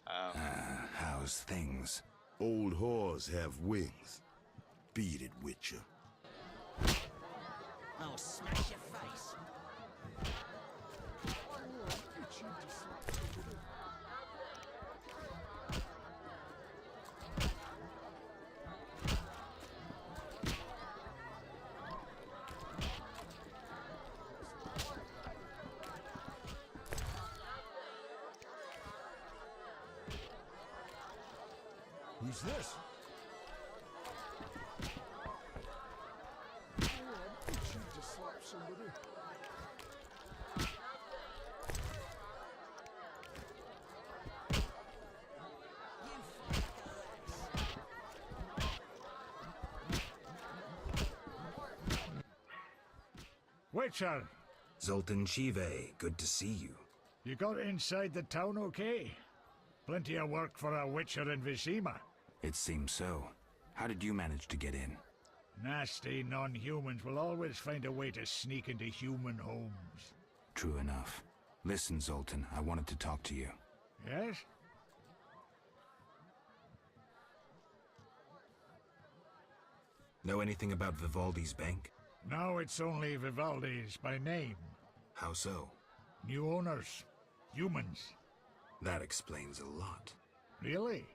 How's things? Old whores have wings. Beat it, Witcher. I'll smash your face. Who's this? WiTCHER! Zoltan Chive, good to see you. You got inside the town okay? Plenty of work for a WiTCHER in Vizima. It seems so. How did you manage to get in? Nasty non-humans will always find a way to sneak into human homes. True enough. Listen, Zoltan, I wanted to talk to you. Yes? Know anything about Vivaldi's bank? Now it's only Vivaldi's by name. How so? New owners. Humans. That explains a lot. Really?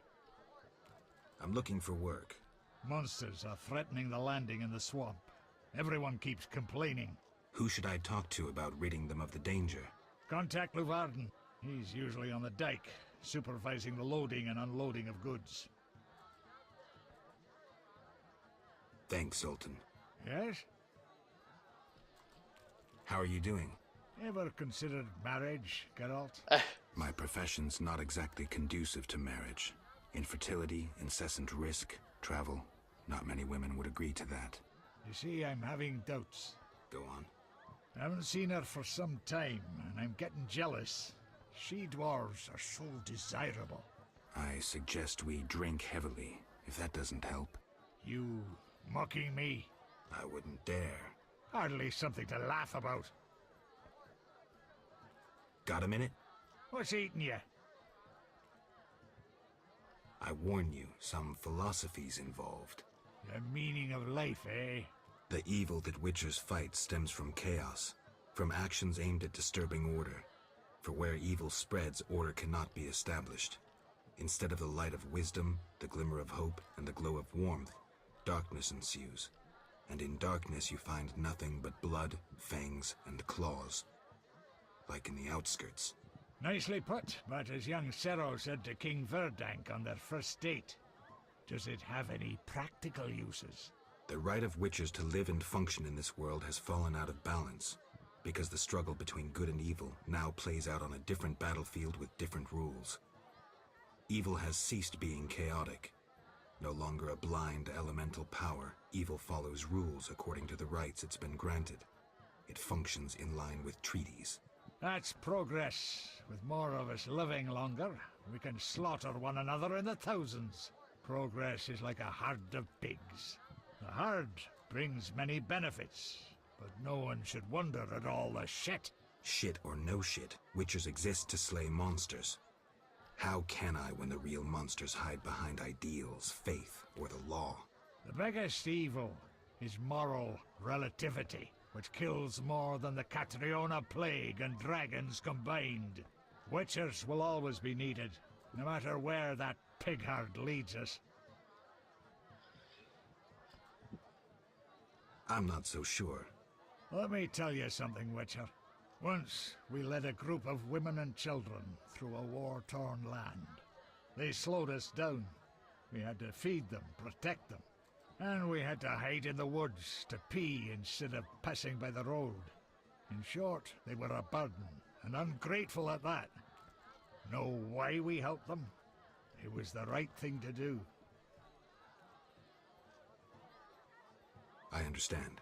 I'm looking for work. Monsters are threatening the landing in the swamp. Everyone keeps complaining. Who should I talk to about ridding them of the danger? Contact Luvarden. He's usually on the dike, supervising the loading and unloading of goods. Thanks, Zoltan. Yes? How are you doing? Ever considered marriage, Geralt? My profession's not exactly conducive to marriage. Infertility, incessant risk, travel. Not many women would agree to that. You see, I'm having doubts. Go on. I haven't seen her for some time, and I'm getting jealous. She-dwarves are so desirable. I suggest we drink heavily, if that doesn't help. You mocking me? I wouldn't dare. Hardly something to laugh about. Got a minute? What's eating you? I warn you, some philosophy's involved. The meaning of life, eh? The evil that witchers fight stems from chaos, from actions aimed at disturbing order. For where evil spreads, order cannot be established. Instead of the light of wisdom, the glimmer of hope, and the glow of warmth, darkness ensues. And in darkness you find nothing but blood, fangs, and claws. Like in the outskirts. Nicely put, but as young Cerro said to King Verdank on their first date, does it have any practical uses? The right of witchers to live and function in this world has fallen out of balance, because the struggle between good and evil now plays out on a different battlefield with different rules. Evil has ceased being chaotic. No longer a blind elemental power, evil follows rules according to the rights it's been granted. It functions in line with treaties. That's progress. With more of us living longer, we can slaughter one another in the thousands. Progress is like a herd of pigs. The herd brings many benefits, but no one should wonder at all the shit. Shit or no shit, witchers exist to slay monsters. How can I when the real monsters hide behind ideals, faith, or the law? The biggest evil is moral relativity, which kills more than the Catriona plague and dragons combined. Witchers will always be needed, no matter where that pig herd leads us. I'm not so sure. Let me tell you something, Witcher. Once, we led a group of women and children through a war-torn land. They slowed us down. We had to feed them, protect them. And we had to hide in the woods to pee instead of passing by the road. In short, they were a burden, and ungrateful at that. Know why we helped them? It was the right thing to do. I understand.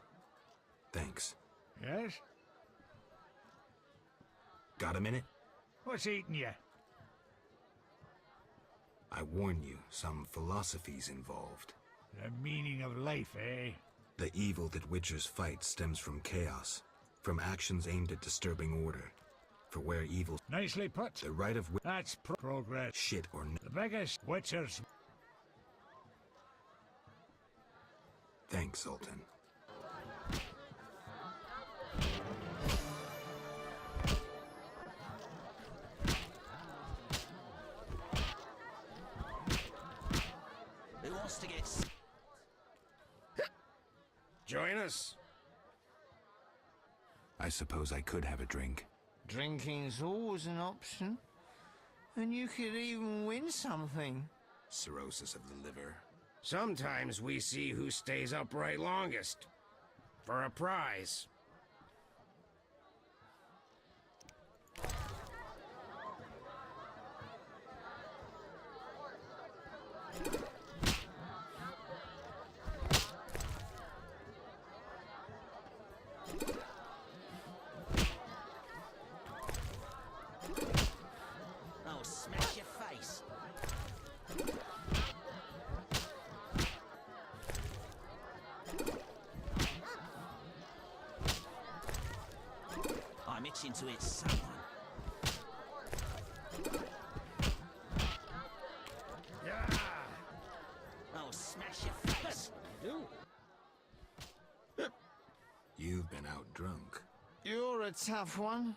Thanks. Yes? Got a minute? What's eating you? I warn you, some philosophy's involved. The meaning of life, eh? The evil that witchers fight stems from chaos, from actions aimed at disturbing order. For where evil... Nicely put. The right of... That's progress. Shit or no... The biggest witchers... Thanks, Sultan. Who wants to get... Join us. I suppose I could have a drink. Drinking's always an option. And you could even win something. Cirrhosis of the liver. Sometimes we see who stays upright longest. For a prize. I'll smash your face. I'm itching to hit someone. Yeah. I'll smash your face. You've been out drunk. You're a tough one.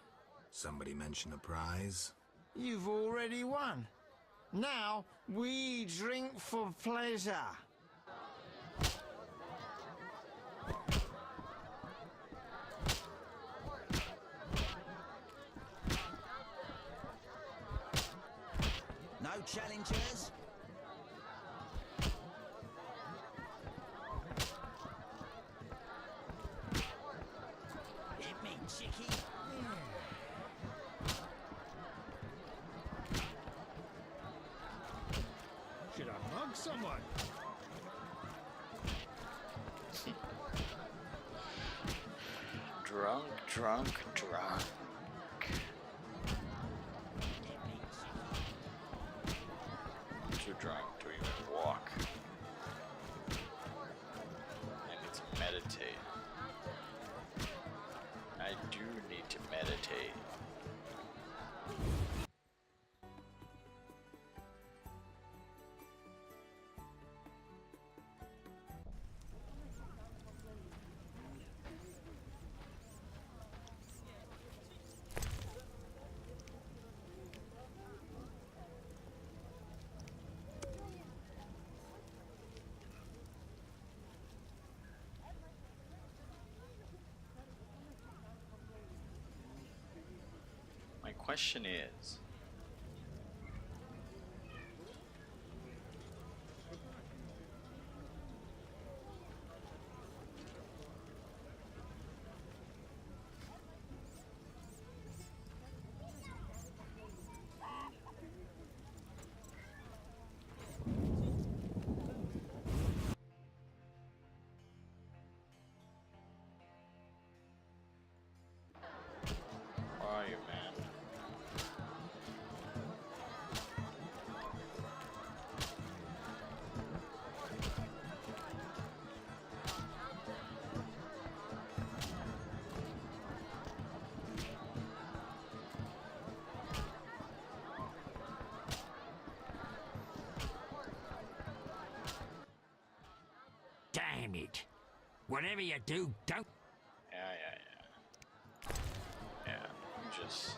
Somebody mention a prize? You've already won. Now, we drink for pleasure. No challengers? Hit me, chickie. Should I mug someone? Drunk, drunk, drunk. Too drunk to even walk. I need to meditate. I do need to meditate. question is, where are you, man? Damn it. Whatever you do, don't... Yeah, I'm just...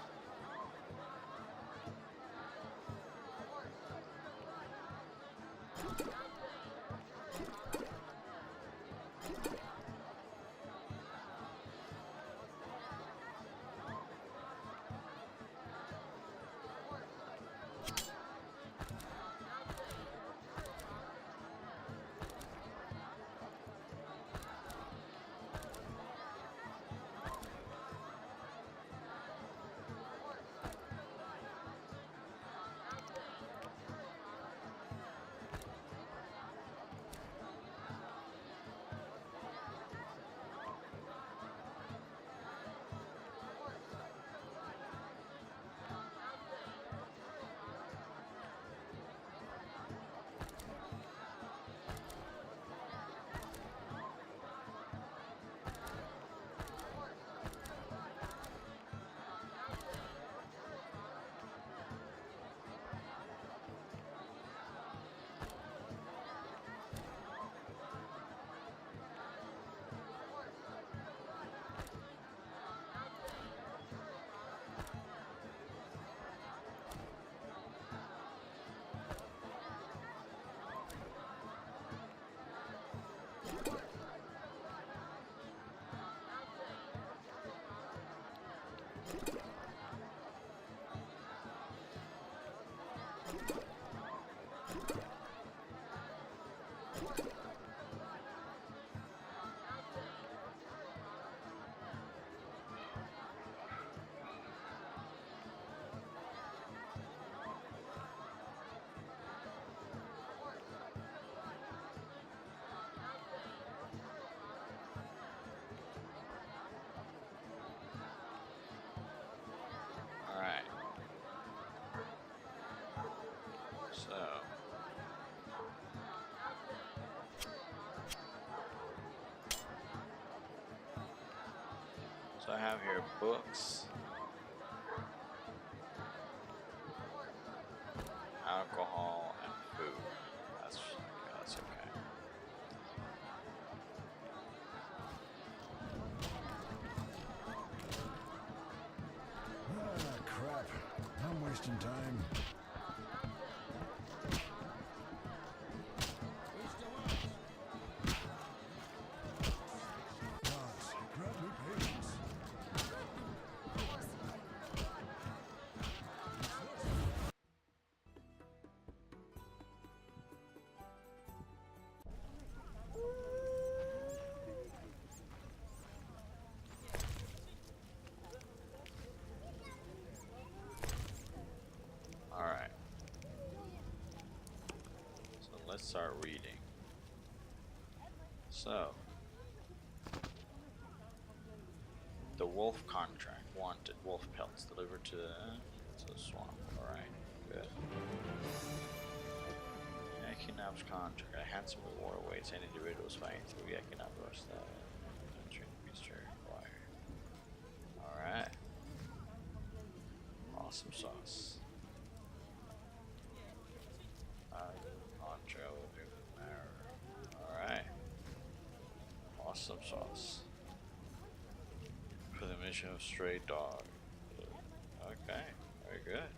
Alright. So I have here books, alcohol, and food. That's okay. Ah, crap. I'm wasting time. Gods, grant me patience. Alright. So let's start reading. So, the wolf contract. Wanted wolf pelts delivered to the swamp. Alright, good. Equinox contract. A handsome reward awaits any individuals fighting through Equinox that entering the beast required. Alright. Awesome sauce. Alright. Awesome sauce. For the mission of stray dog. Okay, very good.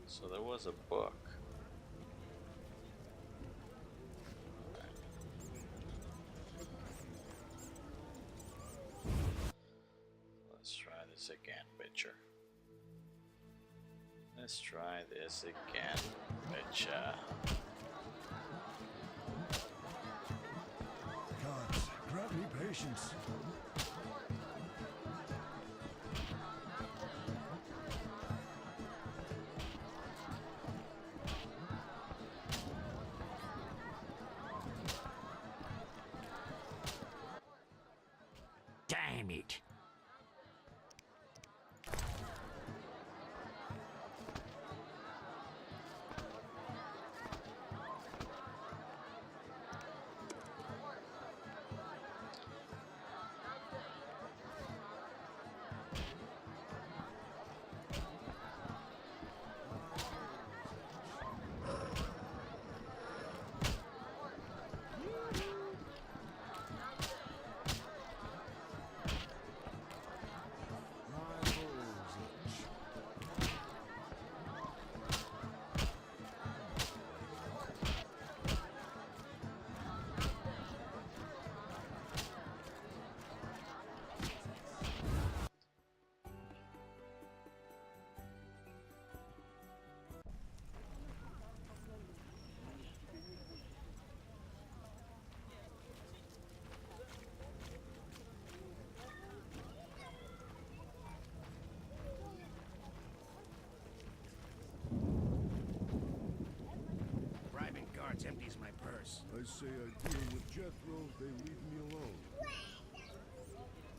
So there was a book. Let's try this this again, Witcher. Let's try this again, Witcher. Gods, grant me patience. Damn it! Bribing guards empties my purse. I say I deal with Jethro, they leave me alone.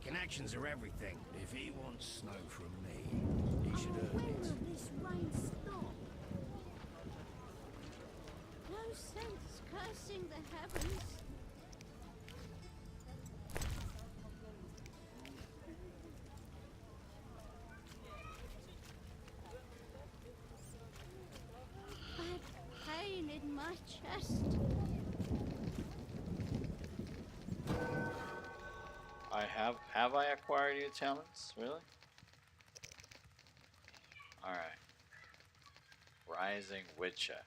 Connections are everything. If he wants snow from me, he should earn When it. will this rain stop? No sense cursing the heavens. Bad pain in my chest. Have I acquired new talents? Really? Alright. Rising Witcher.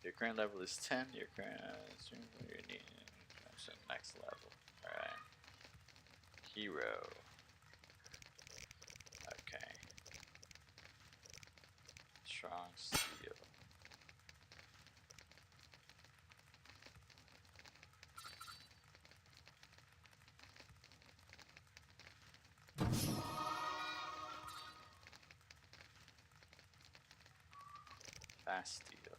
Your current level is 10, your current you need next level. Alright. Hero. Okay. Strong steel. Fast steel.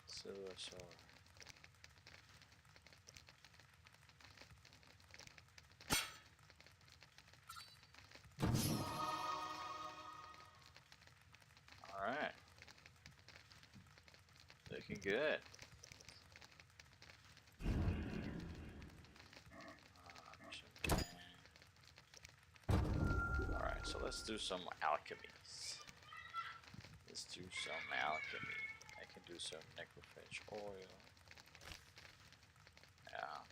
Silver sword. Alright. Looking good. Alright, so let's do some alchemies. Let's do some alchemy. I can do some necrophage oil. Yeah.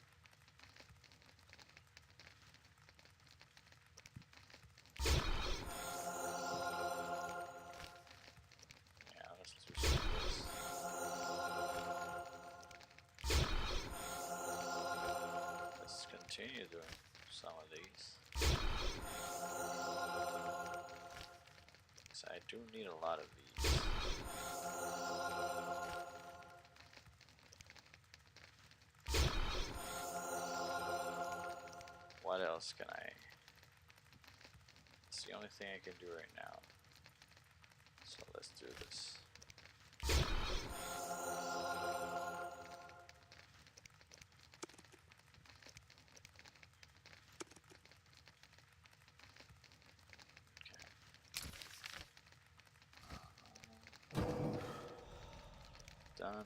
Yeah, let's do some of this. Let's continue doing some of these. So I do need a lot of these. What else can I? It's the only thing I can do right now. So let's do this. Done.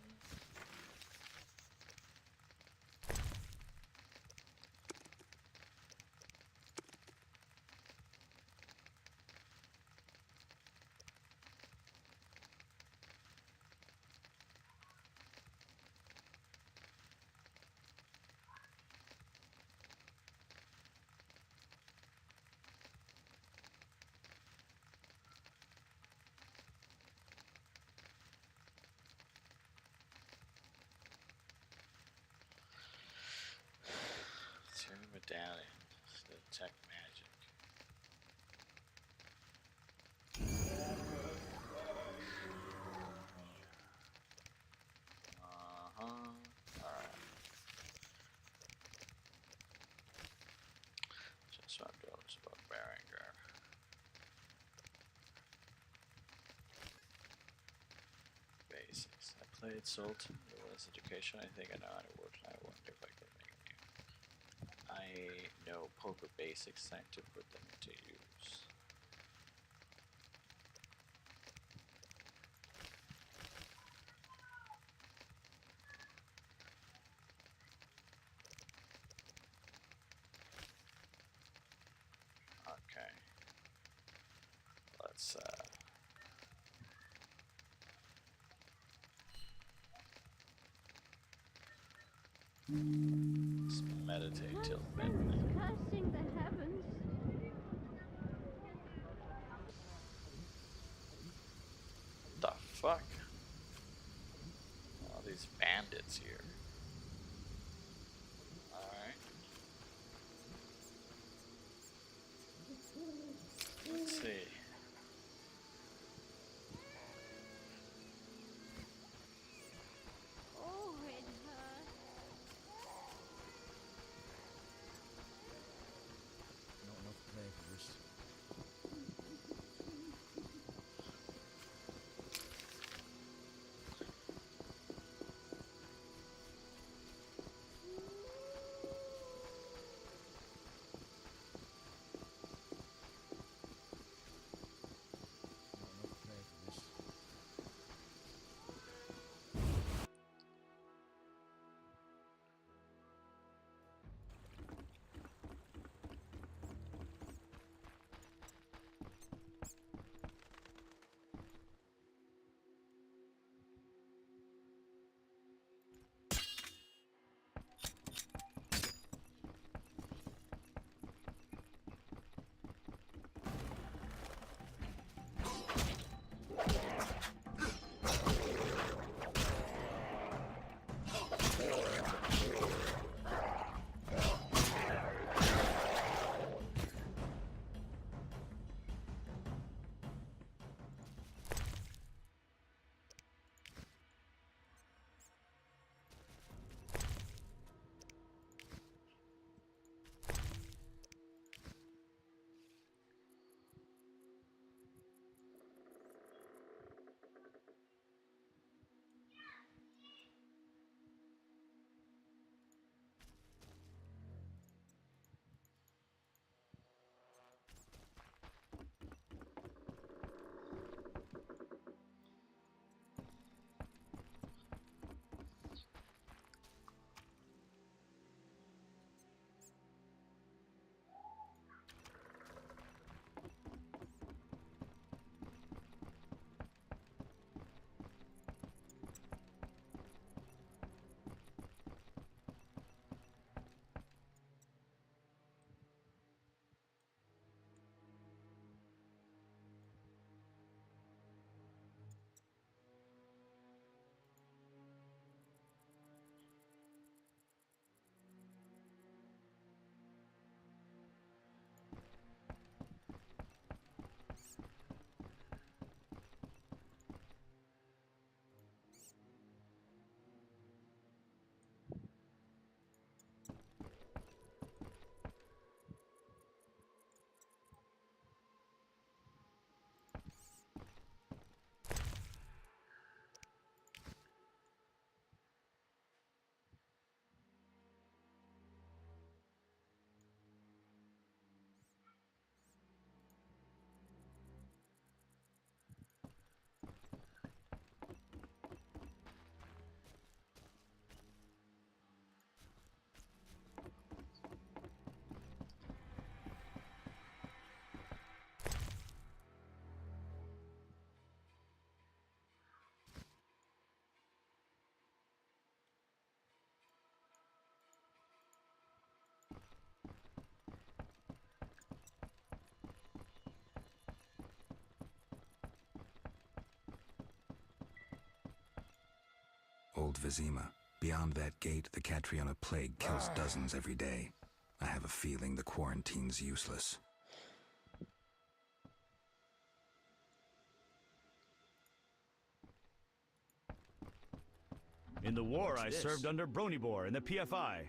medallion. Detect magic. Alright. Just what I'm doing is about Berenger. Basics. I played Sultan. It was education. I think I know how to work. I wonder if I could make it. I know poker basics. Time to put them into use. Okay. Let's meditate till midnight. Cursing the heavens. The fuck? All these bandits here. Alright. Let's see. Oh, it hurts. Not enough play for this. Old Vizima. Beyond that gate, the Catriona plague kills dozens every day. I have a feeling the quarantine's useless. In the war, What's I this? served under Bronibor in the PFI.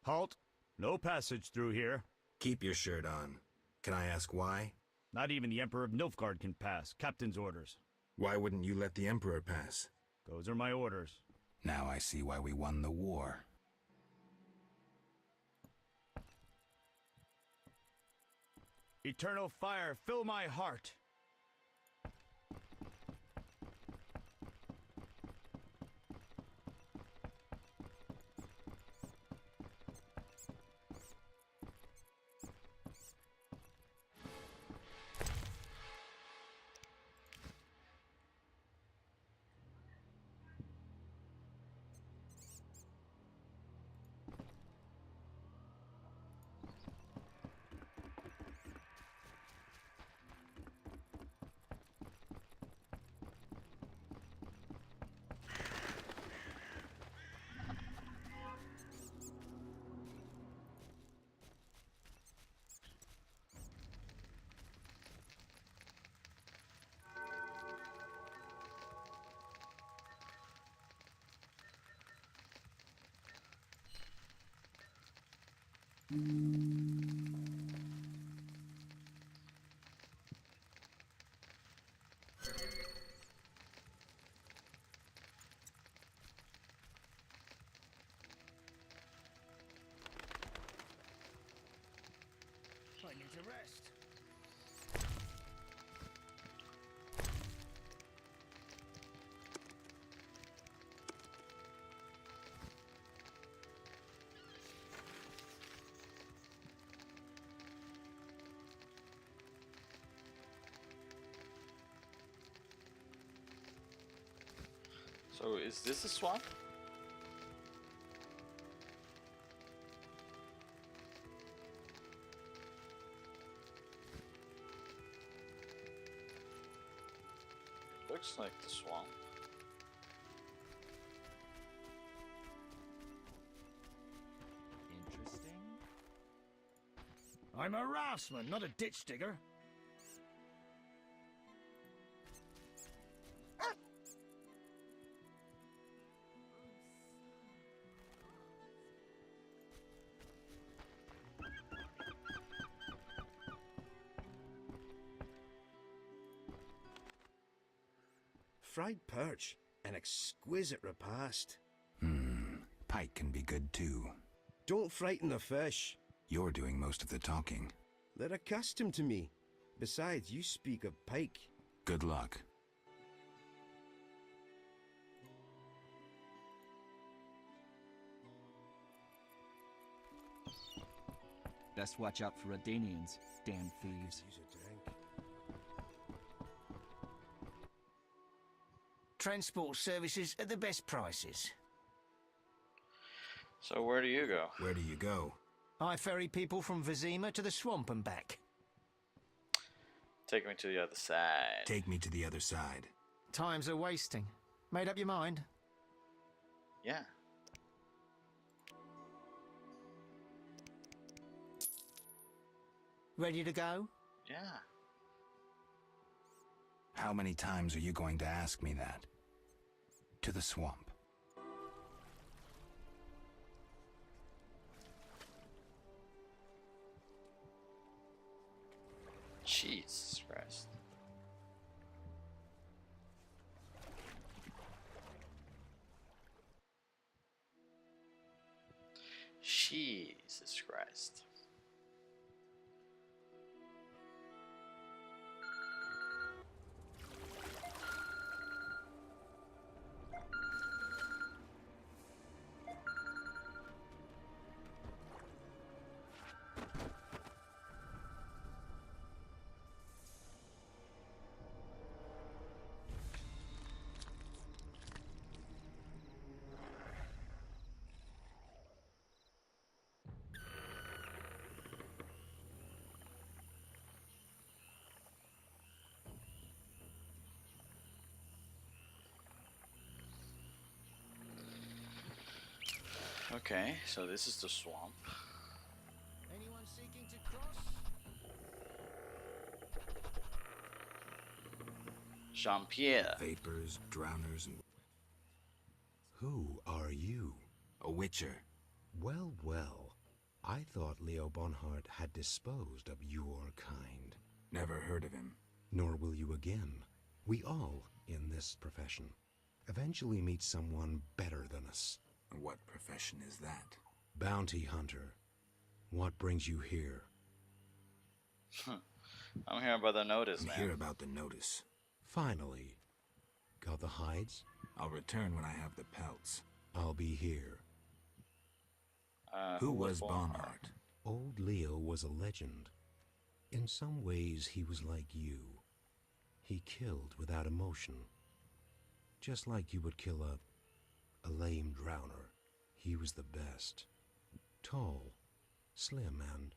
Halt! No passage through here. Keep your shirt on. Can I ask why? Not even the Emperor of Nilfgaard can pass. Captain's orders. Why wouldn't you let the Emperor pass? Those are my orders. Now I see why we won the war. Eternal fire, fill my heart. I need to rest. So is this a swamp? Looks like the swamp. Interesting. I'm a raftsman, not a ditch digger. Fried perch, an exquisite repast. Pike can be good too. Don't frighten the fish. You're doing most of the talking. They're accustomed to me. Besides, you speak of pike. Good luck. Best watch out for Redanians, damn thieves. Use a drink. Transport services at the best prices. So where do you go? Where do you go? I ferry people from Vizima to the swamp and back. Take me to the other side. Take me to the other side. Times are wasting. Made up your mind? Yeah. Ready to go? Yeah. How many times are you going to ask me that? To the swamp. Jesus Christ. Jesus Christ. Okay, so this is the swamp. Anyone seeking to cross? Jean-Pierre. Vapors, drowners, and... Who are you? A witcher. Well, well. I thought Leo Bonhart had disposed of your kind. Never heard of him. Nor will you again. We all, in this profession, eventually meet someone better than us. What profession is that? Bounty hunter. What brings you here? I'm here about the notice, man. I'm here about the notice. Finally. Got the hides? I'll return when I have the pelts. I'll be here. Who was Bonhart? Old Leo was a legend. In some ways, he was like you. He killed without emotion. Just like you would kill a lame drowner. He was the best. Tall, slim, and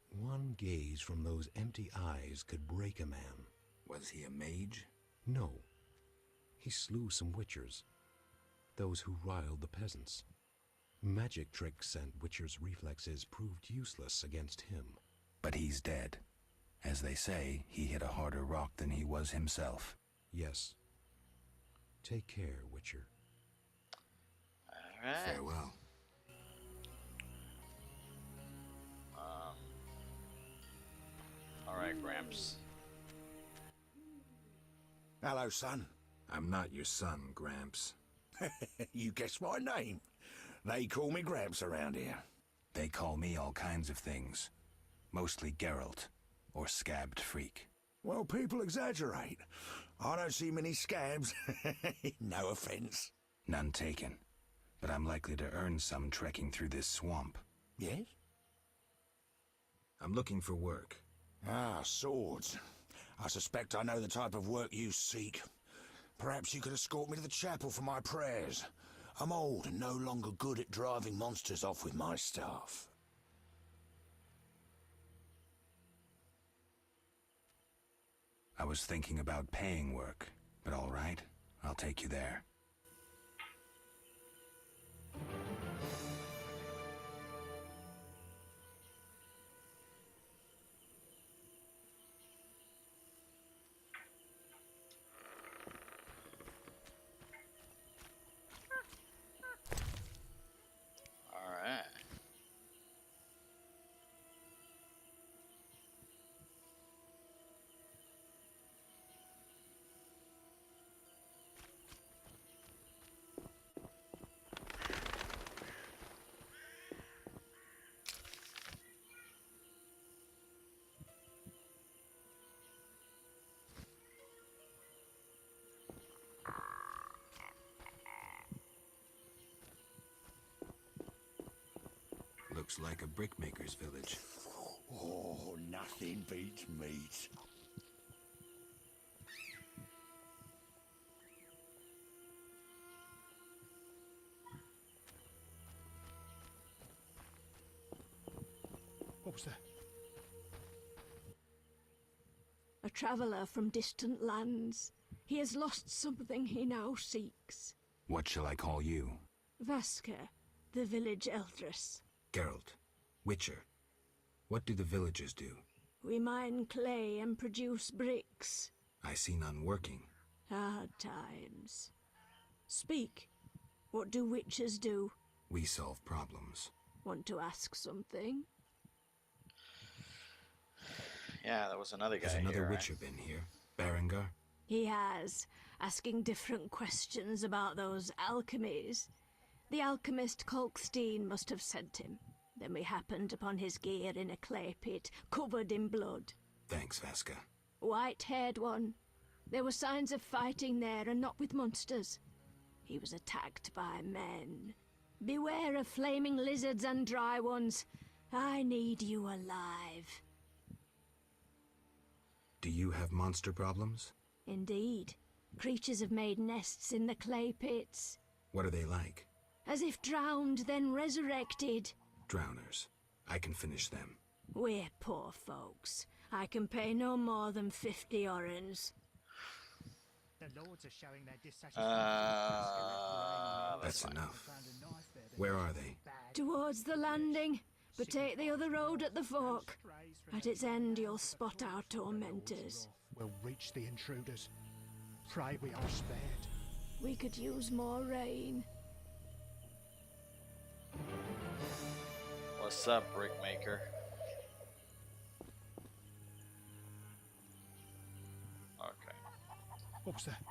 one gaze from those empty eyes could break a man. Was he a mage? No. He slew some witchers. Those who riled the peasants. Magic tricks and witchers' reflexes proved useless against him. But he's dead. As they say, he hit a harder rock than he was himself. Yes. Take care, Witcher. Alright. Farewell. Alright, Gramps. Hello, son. I'm not your son, Gramps. You guessed my name. They call me Gramps around here. They call me all kinds of things. Mostly Geralt, or Scabbed Freak. Well, people exaggerate. I don't see many scabs. No offense. None taken. But I'm likely to earn some trekking through this swamp. Yes? I'm looking for work. Ah, swords. I suspect I know the type of work you seek. Perhaps you could escort me to the chapel for my prayers. I'm old and no longer good at driving monsters off with my staff. I was thinking about paying work, but all right, I'll take you there. Alright. Looks like a brickmaker's village. Oh, nothing beats meat. What was that? A traveller from distant lands. He has lost something he now seeks. What shall I call you? Vasker, the village eldress. Geralt. Witcher. What do the villagers do? We mine clay and produce bricks. I see none working. Hard times. Speak. What do witchers do? We solve problems. Want to ask something? Yeah, that was another guy. Has another here, witcher been here? Berengar? He has, asking different questions about those alchemies. The alchemist Kolkstein must have sent him. Then we happened upon his gear in a clay pit, covered in blood. Thanks, Vaska. White-haired one. There were signs of fighting there, and not with monsters. He was attacked by men. Beware of flaming lizards and dry ones. I need you alive. Do you have monster problems? Indeed. Creatures have made nests in the clay pits. What are they like? As if drowned, then resurrected. Drowners. I can finish them. We're poor folks. I can pay no more than 50 orens. The lords are showing their dissatisfaction. That's enough. Found a knife there Where are they? Towards the landing, but take the other road at the fork. At its end, you'll spot our tormentors. We'll reach the intruders. Pray we are spared. We could use more rain. What's up, Brickmaker? Okay. What was that?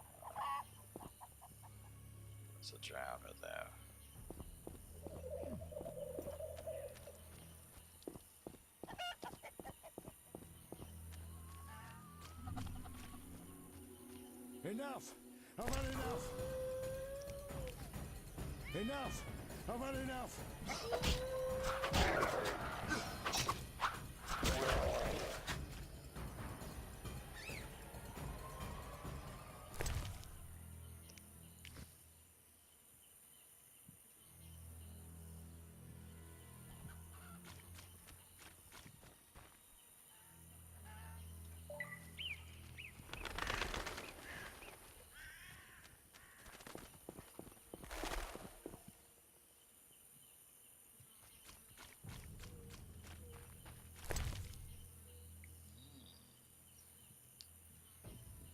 There's a driver there. Enough! I've had enough! Enough! I've had enough!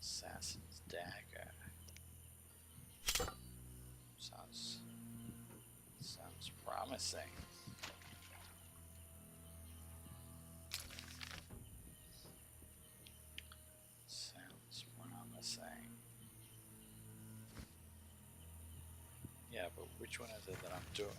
Assassin's dagger. Sounds promising. Sounds promising. Yeah, but which one is it that I'm doing?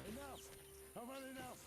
Enough! I've had enough!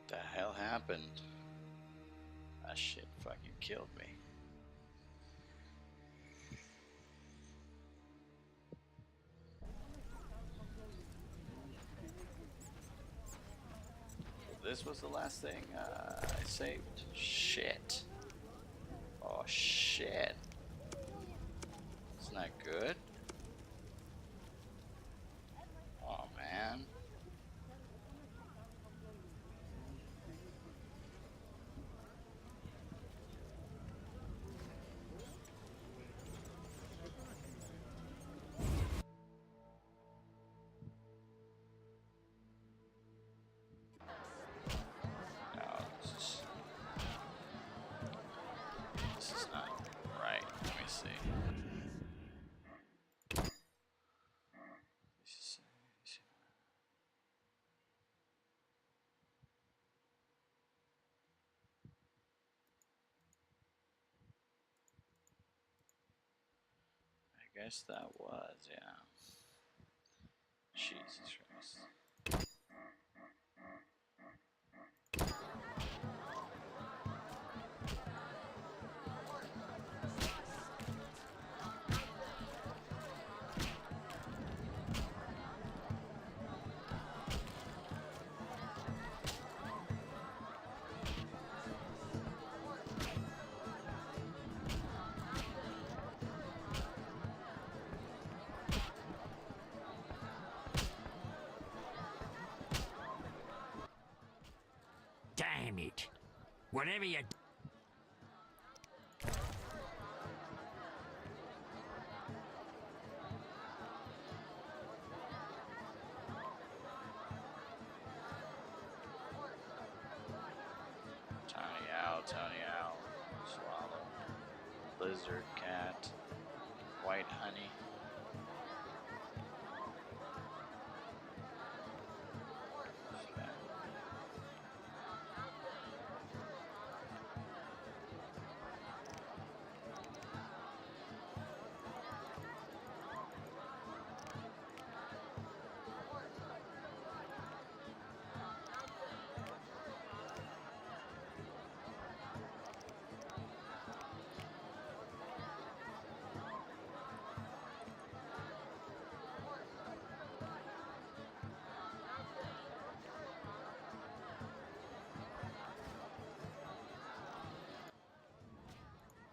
The hell happened? That shit fucking killed me. This was the last thing I saved. Shit. Oh shit. It's not good. Oh man. This is not right. Let me see. I guess that was, yeah. Jesus Christ. Damn it. Whatever you do. Tiny owl, swallow, lizard, cat, white honey.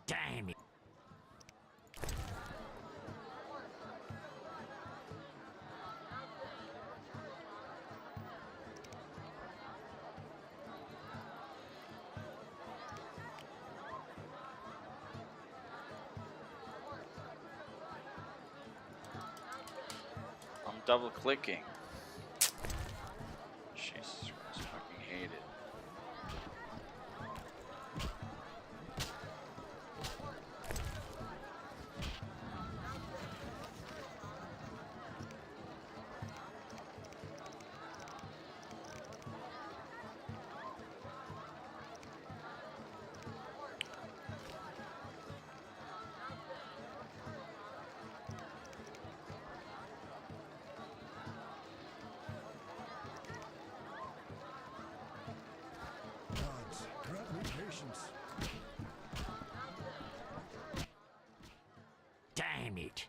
Damn it. I'm double clicking. Jesus Christ, fucking hate it. Gods, grant me patience. Damn it.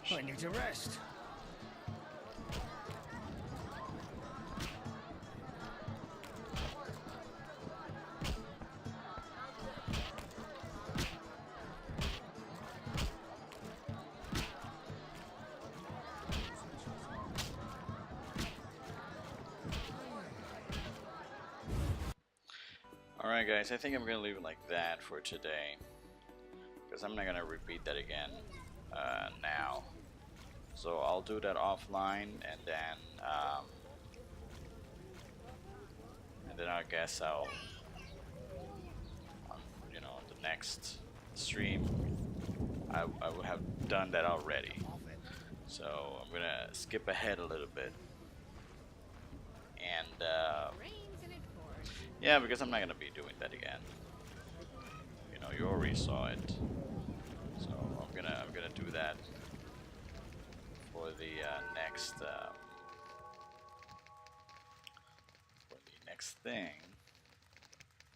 I need to rest. Alright guys, I think I'm gonna leave it like that for today, because I'm not gonna repeat that again now. So I'll do that offline, and then I guess I'll you know, the next stream I will have done that already. So I'm gonna skip ahead a little bit, and yeah, because I'm not gonna be doing that again. You know, you already saw it, so I'm gonna do that for the next thing.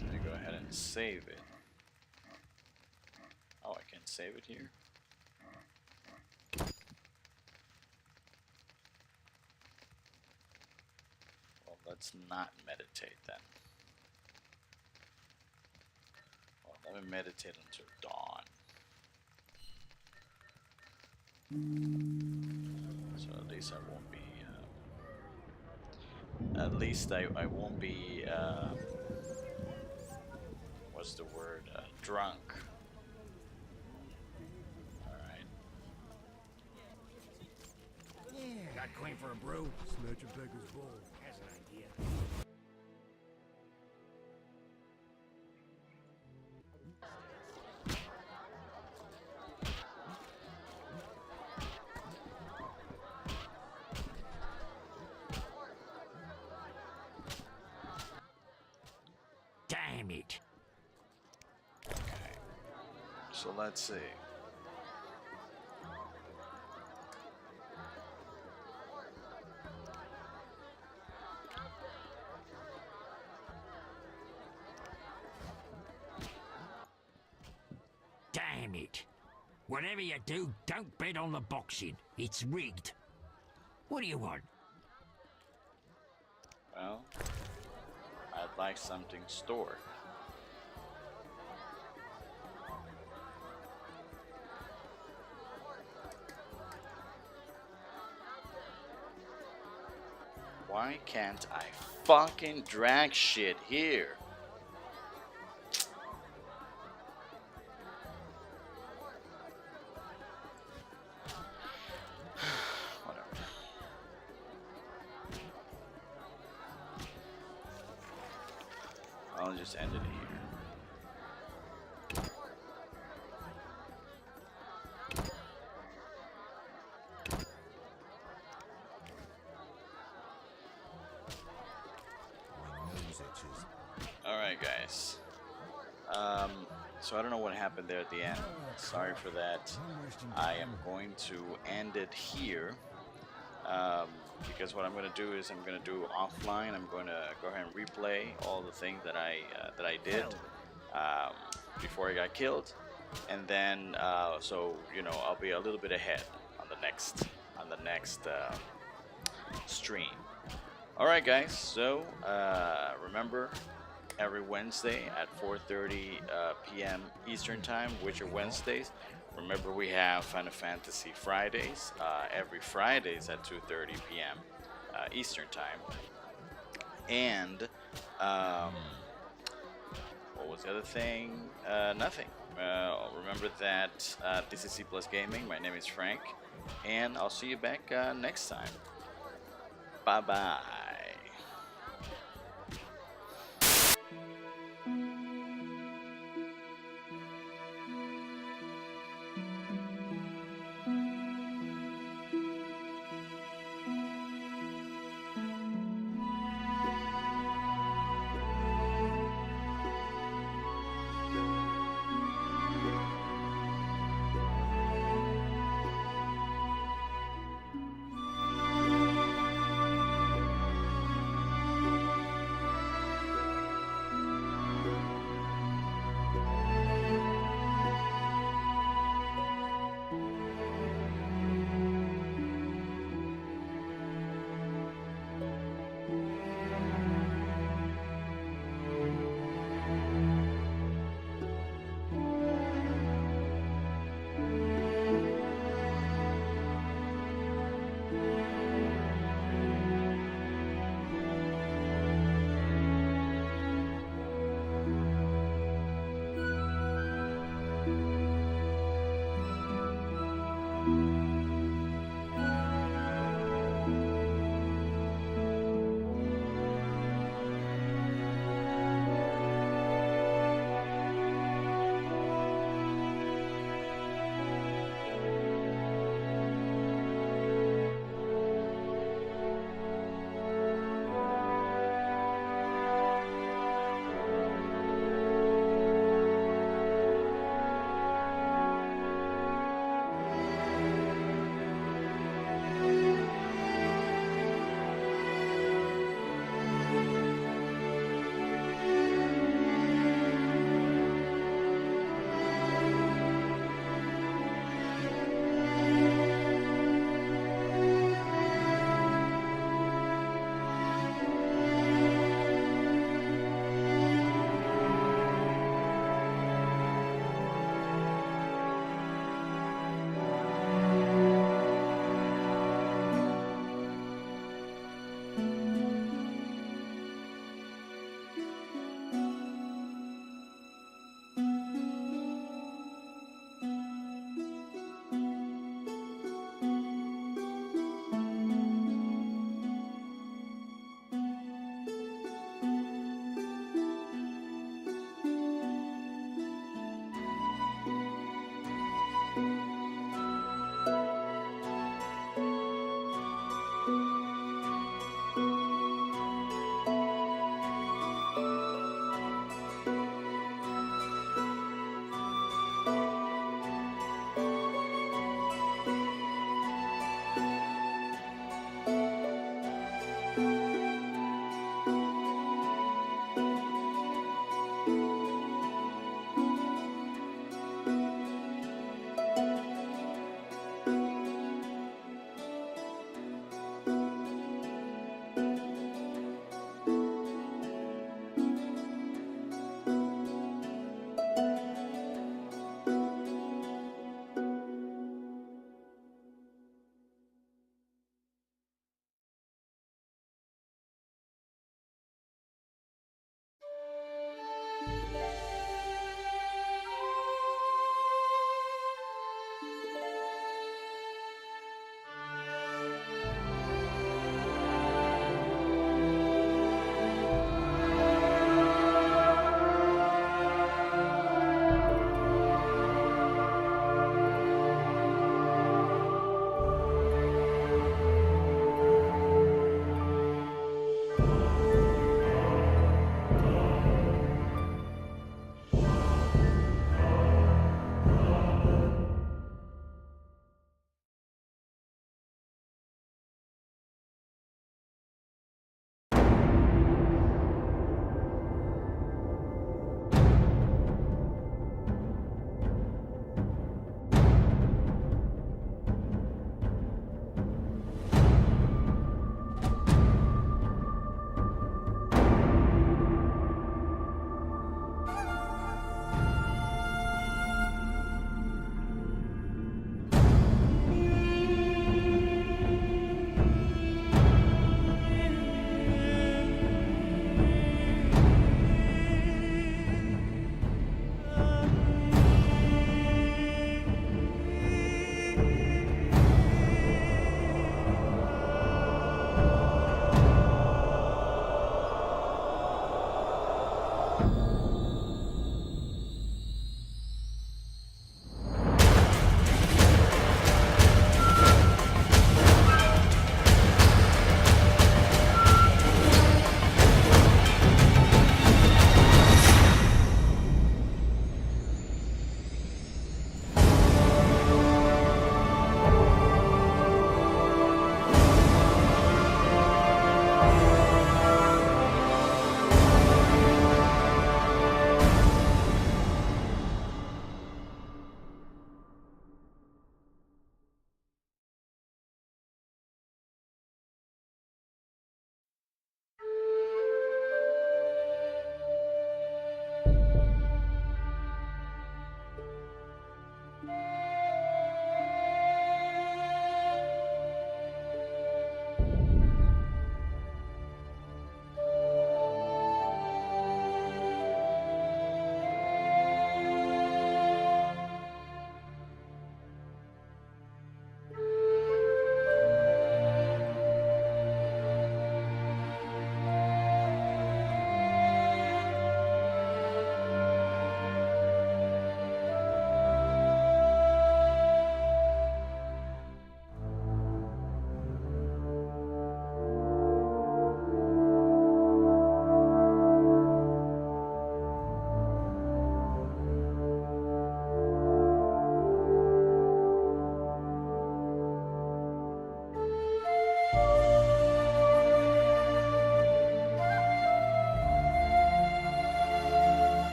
Let me go ahead and save it. Oh, I can save it here. Well, let's not meditate then. Well, let me meditate until dawn. So at least I won't be. At least I won't be. What's the word? Drunk. All right. Got queen for a brew? Snatch a beggar's ball. Has an idea. So let's see. Damn it. Whatever you do, don't bet on the boxing. It's rigged. What do you want? Well, I'd like something stored. Why can't I fucking drag shit here? Whatever. I'll just end it here. Alright guys, so I don't know what happened there at the end, sorry for that. I am going to end it here, because what I'm going to do is I'm going to do offline. I'm going to go ahead and replay all the things that I did before I got killed, and then so you know, I'll be a little bit ahead on the next stream. Alright guys, so remember, every Wednesday at 4:30 p.m. Eastern Time, Witcher Wednesdays. Remember, we have Final Fantasy Fridays, every Fridays at 2:30 p.m. Eastern Time. And what was the other thing? Nothing. Remember that this is C+ Gaming. My name is Frank, and I'll see you back next time. Bye bye.